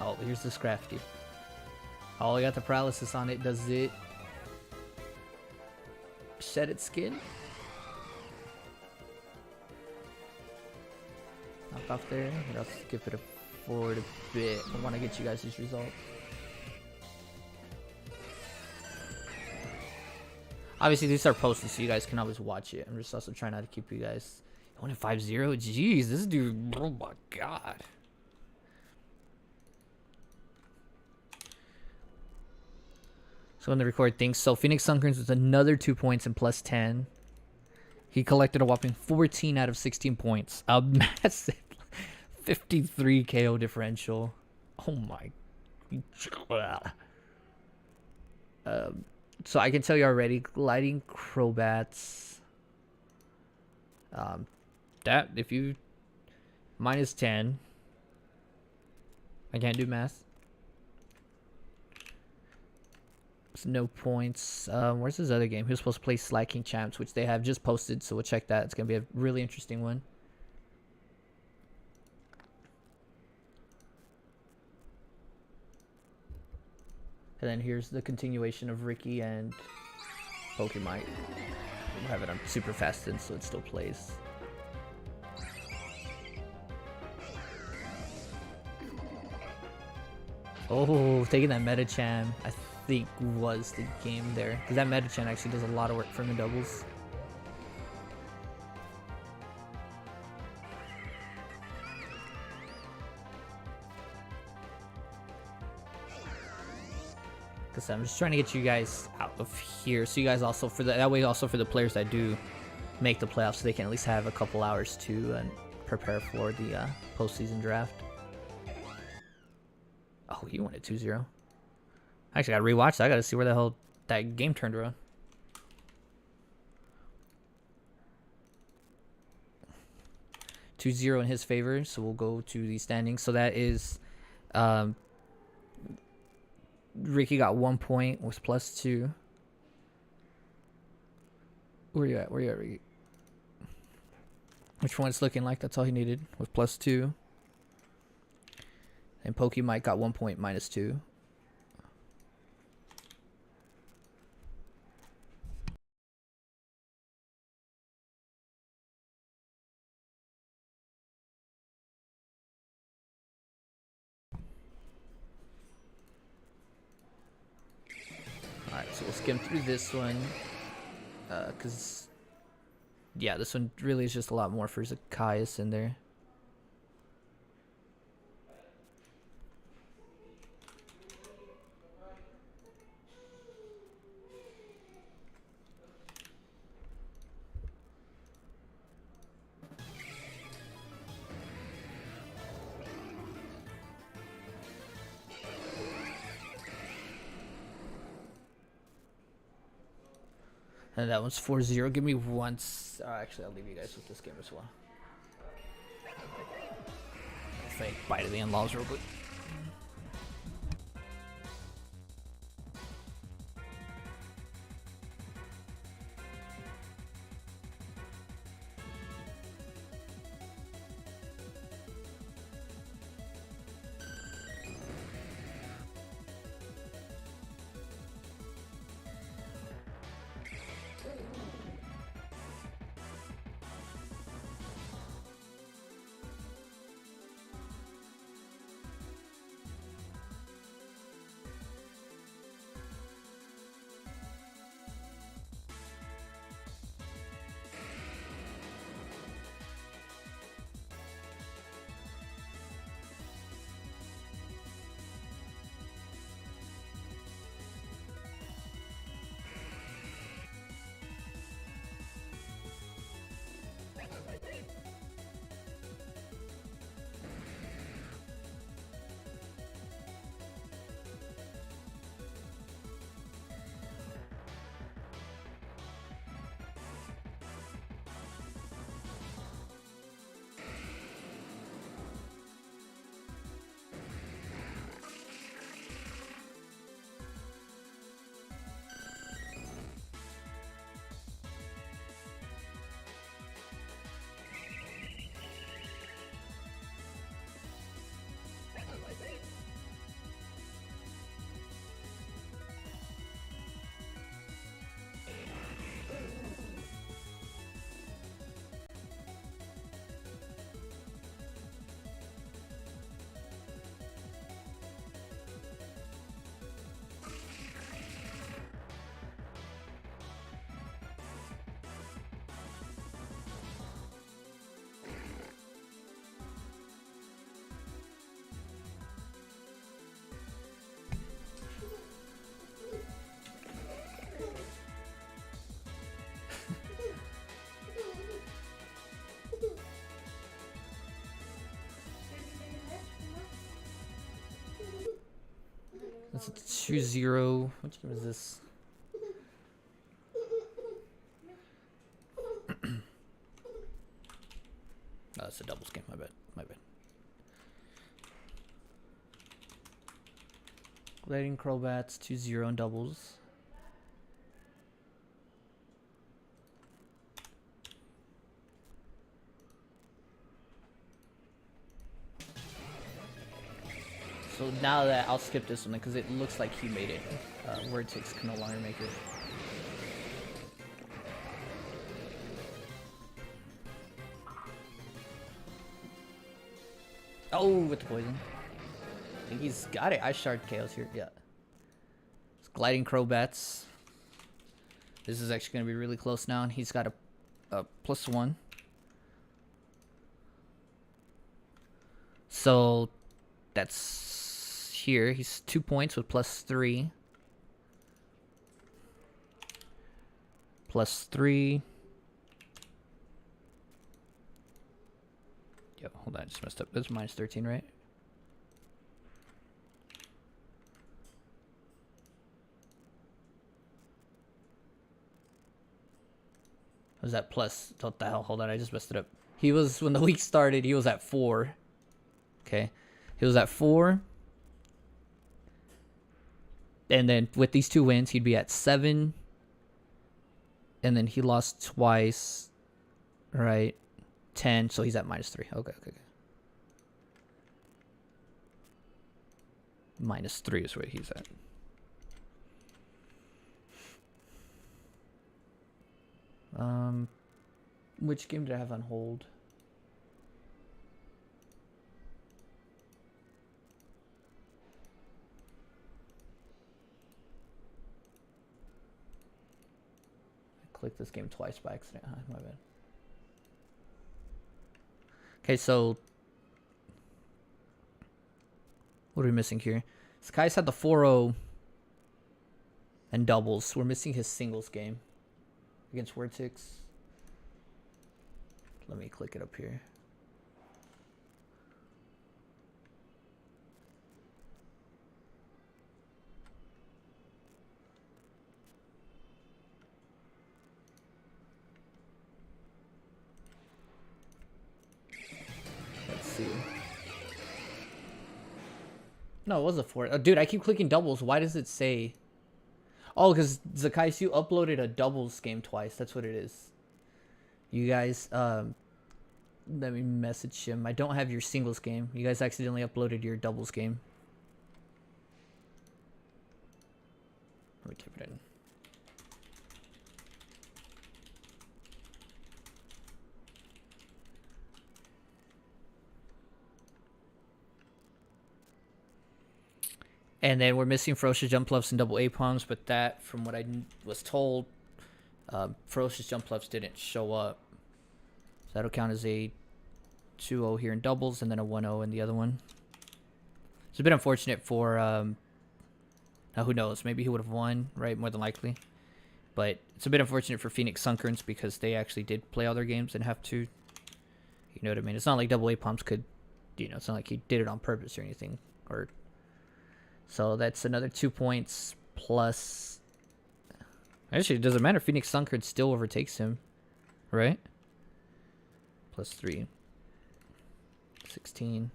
Oh, here's the Scrafty. Oh, I got the paralysis on it. Does it shed its skin? Knock off there. I'll skip it forward a bit. I want to get you guys these results. Obviously, these are posted, so you guys can always watch it. I'm just also trying not to keep you guys. 1-5-0. Jeez, this dude. Oh my god. So when they record things, so Phoenix Sunkerns was another 2 points and plus 10. He collected a whopping 14 out of 16 points. A massive 53 KO differential. Oh my. So I can tell you already, Gliding Crobats. That, if you... minus 10. I can't do math. No points. Where's his other game? He was supposed to play Slaking Champs, which they have just posted, so we'll check that. It's gonna be a really interesting one. And then here's the continuation of Ricky and Pokemite. We'll have it on super fast in, so it still plays. Oh, taking that Medicham. I think was the game there, because that Medicham actually does a lot of work for the doubles. Because I'm just trying to get you guys out of here, so you guys also for that way also for the players that do make the playoffs, so they can at least have a couple hours to prepare for the postseason draft. Oh, you won it 2-0. I actually gotta rewatch that. I gotta see where the hell that game turned around. 2-0 in his favor. So we'll go to the standings. So that is, Ricky got 1 point with +2. Where you at? Ricky? Which one it's looking like? That's all he needed with +2. And Pokey Mike got 1 point -2. Alright, so we'll skim through this one. Because, yeah, this one really is just a lot more for Zacchaeus in there. And that one's 4-0. Give me once. Actually, I'll leave you guys with this game as well. Fake bite of the in-laws real quick. That's a 2-0. Which game is this? Oh, that's a doubles game. My bad. Gliding Crowbats 2-0 in doubles. So now that I'll skip this one because it looks like he made it. Word Takes can no longer make it. Oh, with the poison. I think he's got it. Ice Shard Chaos here. Yeah. It's Gliding Crowbats. This is actually going to be really close now, and he's got a +1. So that's here. He's 2 points with +3. +3. Yo, hold on, I just messed up. That's -13, right? Was that plus? What the hell? Hold on, I just messed it up. He was, when the week started, he was at 4. Okay. He was at 4. And then with these 2 wins, he'd be at 7. And then he lost twice. Right. 10. So he's at -3. Okay. -3 is where he's at. Which game did I have on hold? I clicked this game twice by accident. My bad. Okay, so what are we missing here? Sky's had the 4-0 and doubles. We're missing his singles game against Vertix. Let me click it up here. Let's see. No, it was a 4. Oh, dude, I keep clicking doubles. Why does it say... Oh, because Zakaisu uploaded a doubles game twice. That's what it is. You guys, let me message him. I don't have your singles game. You guys accidentally uploaded your doubles game. Let me type it in. And then we're missing Ferocious Jump Bluffs and double A palms, but that, from what I was told, Ferocious Jump Bluffs didn't show up. So that'll count as a 2-0 here in doubles, and then a 1-0 in the other one. It's a bit unfortunate for, now who knows, maybe he would have won, right, more than likely. But it's a bit unfortunate for Phoenix Sunkerns because they actually did play all their games and have to, you know what I mean? It's not like double A palms could, you know, it's not like he did it on purpose or anything, or... So that's another 2 points plus... Actually, it doesn't matter. Phoenix Sunkard still overtakes him. Right? Plus 3. 16.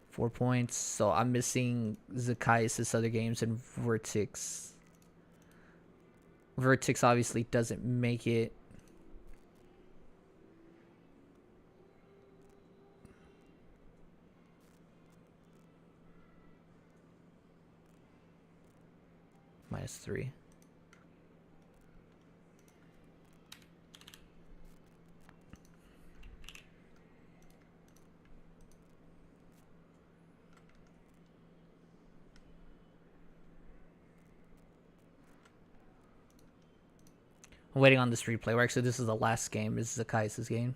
Four points. So I'm missing Zakai's other games and Vertix. Vertix obviously doesn't make it. -3. I'm waiting on this replay. Where actually this is the last game. This is Zakai's game.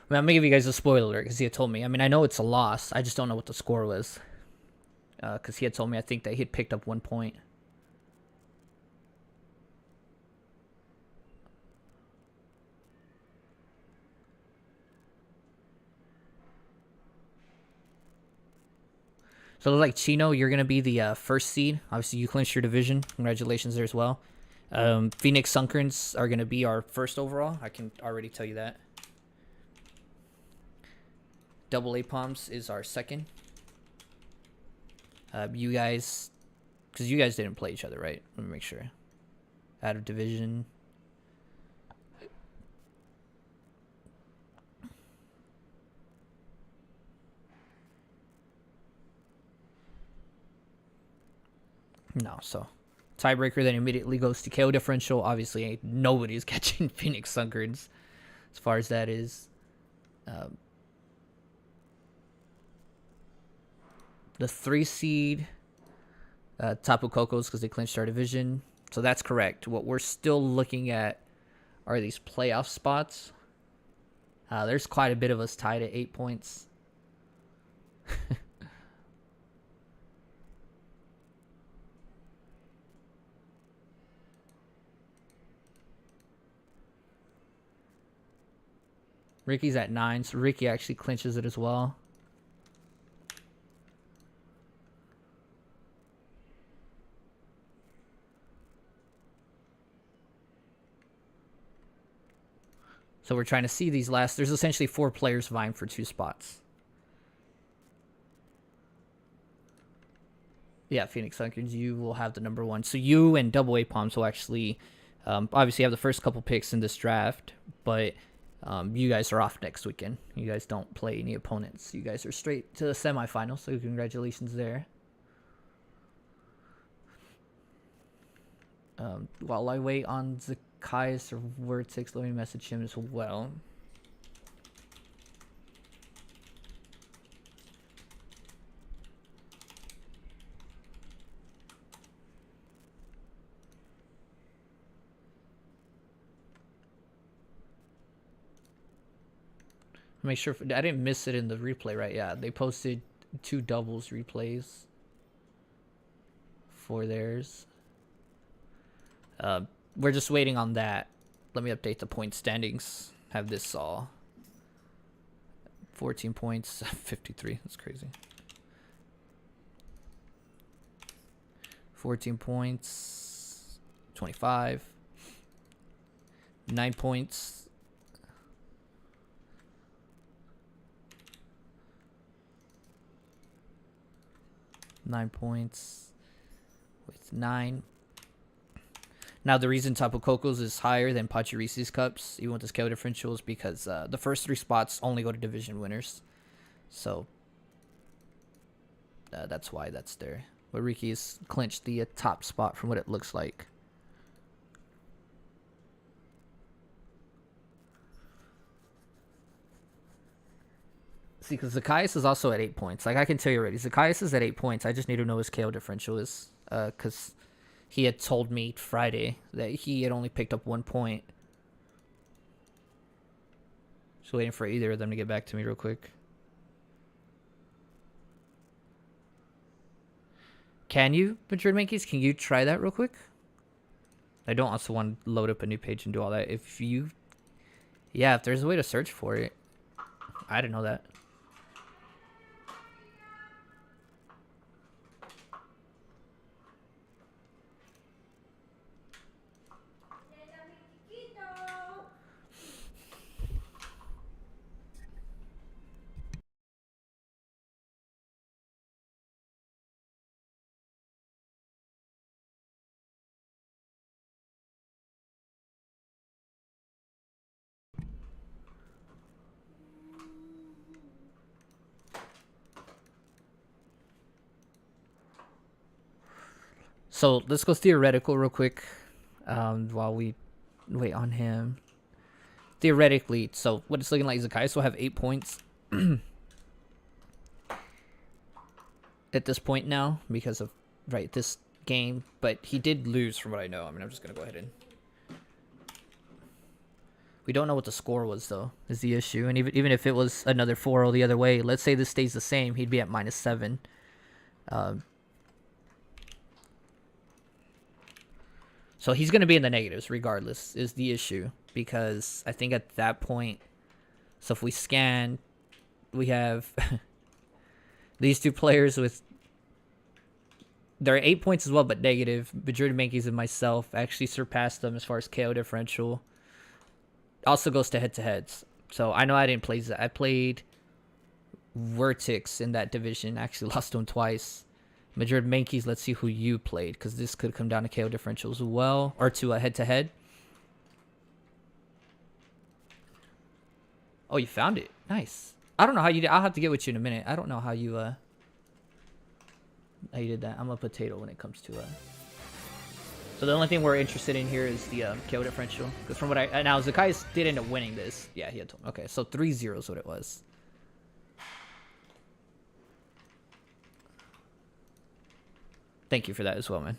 I mean, I'm gonna give you guys a spoiler because he had told me. I mean, I know it's a loss. I just don't know what the score was. Because he had told me, I think, that he had picked up 1 point. So it looks like Chino, you're gonna be the first seed. Obviously, you clinched your division. Congratulations there as well. Phoenix Sunkerns are gonna be our first overall. I can already tell you that. Double A Palms is our second. You guys, because you guys didn't play each other, right? Let me make sure. Out of division. No, so tiebreaker then immediately goes to KO differential. Obviously, nobody's catching Phoenix Sunkerns as far as that is. The 3 seed, Tapu Kocos, because they clinched our division. So that's correct. What we're still looking at are these playoff spots. There's quite a bit of us tied at 8 points. Ricky's at 9, so Ricky actually clinches it as well. So we're trying to see these last. There's essentially 4 players vying for 2 spots. Yeah, Phoenix Sunkers, you will have the number 1. So you and Double A Palms will actually obviously have the first couple picks in this draft, but you guys are off next weekend. You guys don't play any opponents. You guys are straight to the semifinals, so congratulations there. While I wait on Zacchaeus or Vertex, let me message him as well. Make sure I didn't miss it in the replay, right? Yeah, they posted 2 doubles replays for theirs. We're just waiting on that. Let me update the point standings. Have this all 14 points, 53. That's crazy. 14 points, 25. 9 points. 9 points with 9. Now, the reason Tapu Koko's is higher than Pachirisis Cups, even with the scale differential, is because the first 3 spots only go to division winners. So, that's why that's there. But Ricky's clinched the top spot from what it looks like. See, because Zacchaeus is also at 8 points. Like, I can tell you already, Zacchaeus is at 8 points. I just need to know his KO differential is. Because he had told me Friday that he had only picked up 1 point. Just waiting for either of them to get back to me real quick. Can you, Madrid Mankeys? Can you try that real quick? I don't also want to load up a new page and do all that. If you... Yeah, if there's a way to search for it. I didn't know that. So let's go theoretical real quick while we wait on him. Theoretically, so what it's looking like is Zacchaeus will have 8 points at this point now because of this game, but he did lose from what I know. I mean, I'm just gonna go ahead and we don't know what the score was though is the issue, and even if it was another 4-0 the other way, let's say this stays the same, he'd be at -7. So he's going to be in the negatives regardless is the issue, because I think at that point, so if we scan, we have these 2 players with, they're 8 points as well, but negative. Madrid Mankeys and myself actually surpassed them as far as KO differential. Also goes to head-to-heads. So I know I didn't play, I played Vertex in that division, actually lost to him twice. Madrid Mankeys, let's see who you played, because this could come down to KO differential as well, or to a head-to-head. Oh, you found it. Nice. I don't know how you did. I'll have to get with you in a minute. I don't know how you did that. I'm a potato when it comes to So the only thing we're interested in here is the KO differential, because from what now Zacchaeus did end up winning this. Yeah, he had told me. Okay, so 3-0 is what it was. Thank you for that as well, man.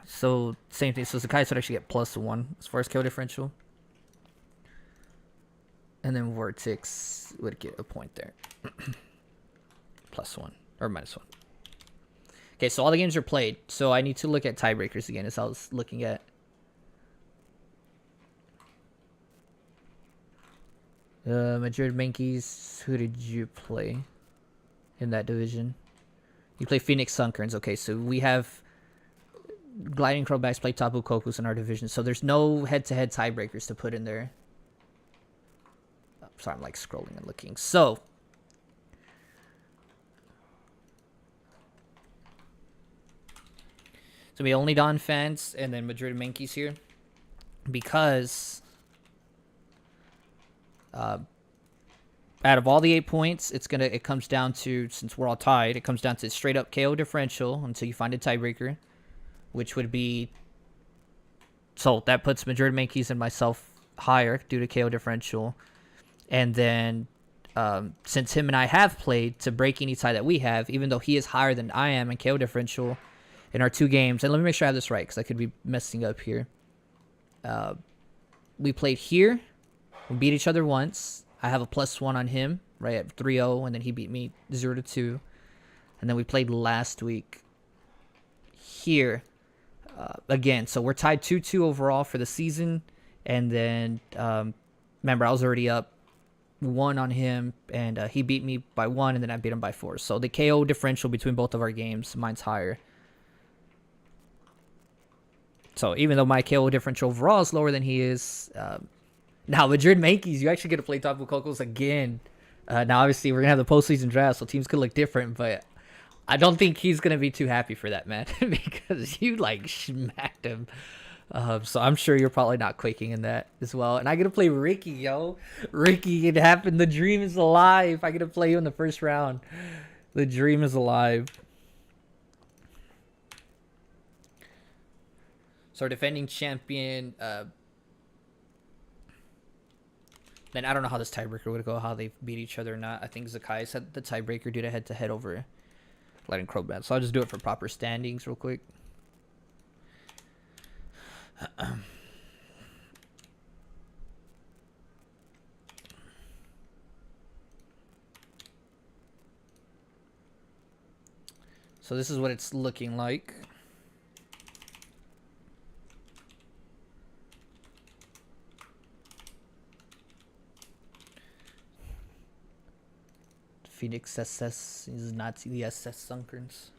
So, same thing. So, Zacchaeus would actually get +1 as far as KO differential. And then Vortex would get a point there. +1. Or -1. Okay, so all the games are played. So I need to look at tiebreakers again, as I was looking at. Madrid Yankees. Who did you play in that division? You play Phoenix Sunkers. Okay, so we have Gliding Crowbacks play Tapu Kokus in our division. So there's no head-to-head tiebreakers to put in there. Oh, sorry, I'm like scrolling and looking. So we only Don fans and then Madrid Yankees here because out of all the 8 points, it comes down to, since we're all tied, it comes down to straight up KO differential until you find a tiebreaker, which would be, so that puts Madrid Yankees and myself higher due to KO differential, and then since him and I have played to break any tie that we have, even though he is higher than I am in KO differential in our 2 games, and let me make sure I have this right because I could be messing up here. We played here, we beat each other once. I have a +1 on him, right, at 3-0, and then he beat me 0-2. And then we played last week here again. So we're tied 2-2 overall for the season. And then, remember, I was already up 1 on him, and he beat me by 1, and then I beat him by 4. So the KO differential between both of our games, mine's higher. So even though my KO differential overall is lower than he is, now Madrid Yankees, you actually get to play Tapu Kokos again. Now obviously we're gonna have the postseason draft, so teams could look different, but I don't think he's gonna be too happy for that, man, because you like smacked him. So I'm sure you're probably not quaking in that as well. And I get to play Ricky, yo. Ricky, it happened. The dream is alive. I get to play you in the first round. The dream is alive. So our defending champion, then I don't know how this tiebreaker would go, how they beat each other or not. I think Zacchaeus had the tiebreaker due to head-to-head over Gliding Crowbat. So I'll just do it for proper standings real quick. So this is what it's looking like. Phoenix SS is not the SS Sunkers.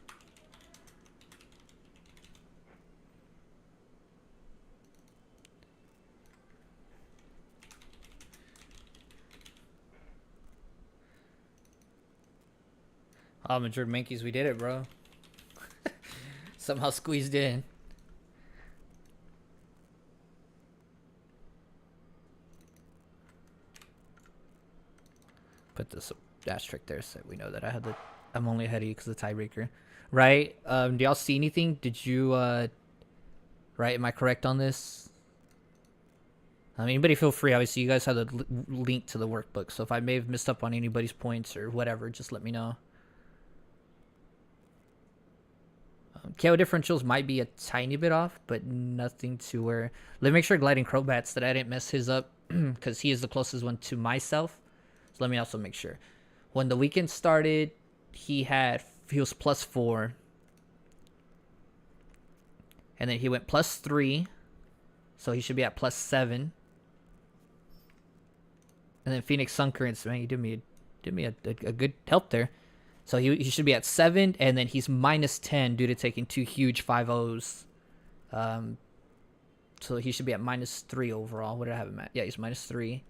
Oh, Madrid Yankees, we did it, bro. Somehow squeezed in. Put this asterisk there so we know that I'm only ahead of you because of the tiebreaker. Right? Do y'all see anything? Did you, right? Am I correct on this? Anybody feel free. Obviously, you guys have the link to the workbook. So if I may have missed up on anybody's points or whatever, just let me know. KO differentials might be a tiny bit off, but nothing to where... Let me make sure Gliding Crowbats that I didn't mess his up because he is the closest one to myself. So let me also make sure. When the weekend started, he was +4. And then he went +3. So he should be at +7. And then Phoenix Sunkers, man, you did me a good help there. So he should be at 7, and then he's -10 due to taking 2 huge 5-0s. So he should be at -3 overall. What did I have him at? Yeah, he's -3.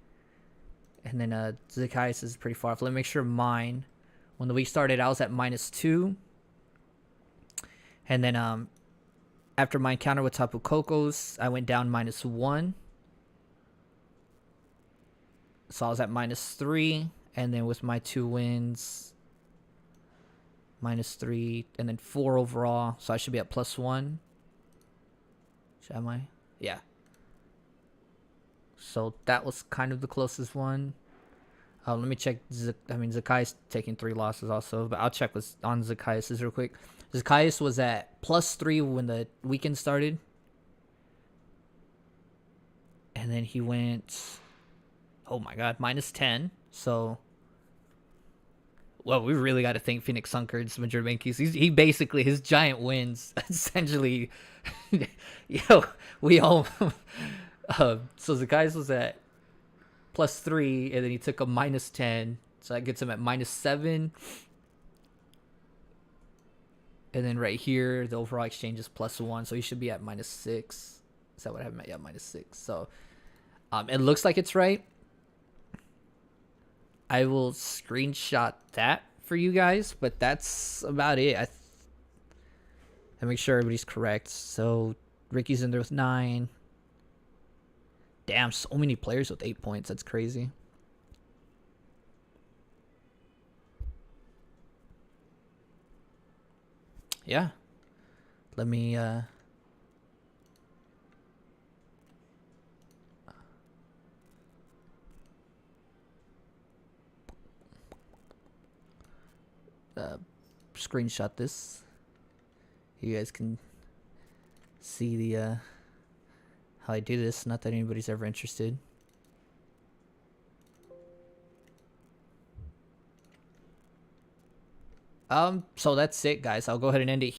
And then Zacchaeus is pretty far off. Let me make sure mine. When the week started, I was at -2. And then after my encounter with Tapu Kokos, I went down -1. So I was at -3. And then with my 2 wins, -3. And then 4 overall. So I should be at +1. Am I? Yeah. So that was kind of the closest one. Let me check. Zacchaeus taking 3 losses also, but I'll check on Zacchaeus real quick. Zacchaeus was at +3 when the weekend started, and then he went, oh my god, -10. So Well, we really got to thank Phoenix Sunkards, Major Bankies. He basically, his giant wins, essentially, yo, we all, so the guys was at +3, and then he took a -10, so that gets him at -7. And then right here, the overall exchange is +1, so he should be at -6. Is that what I have? Yeah, -6. So, it looks like it's right. I will screenshot that for you guys, but that's about it. I make sure everybody's correct. So Ricky's in there with 9. Damn, so many players with 8 points. That's crazy. Yeah. Let me screenshot this. You guys can see the how I do this. Not that anybody's ever interested. So that's it, guys. I'll go ahead and end it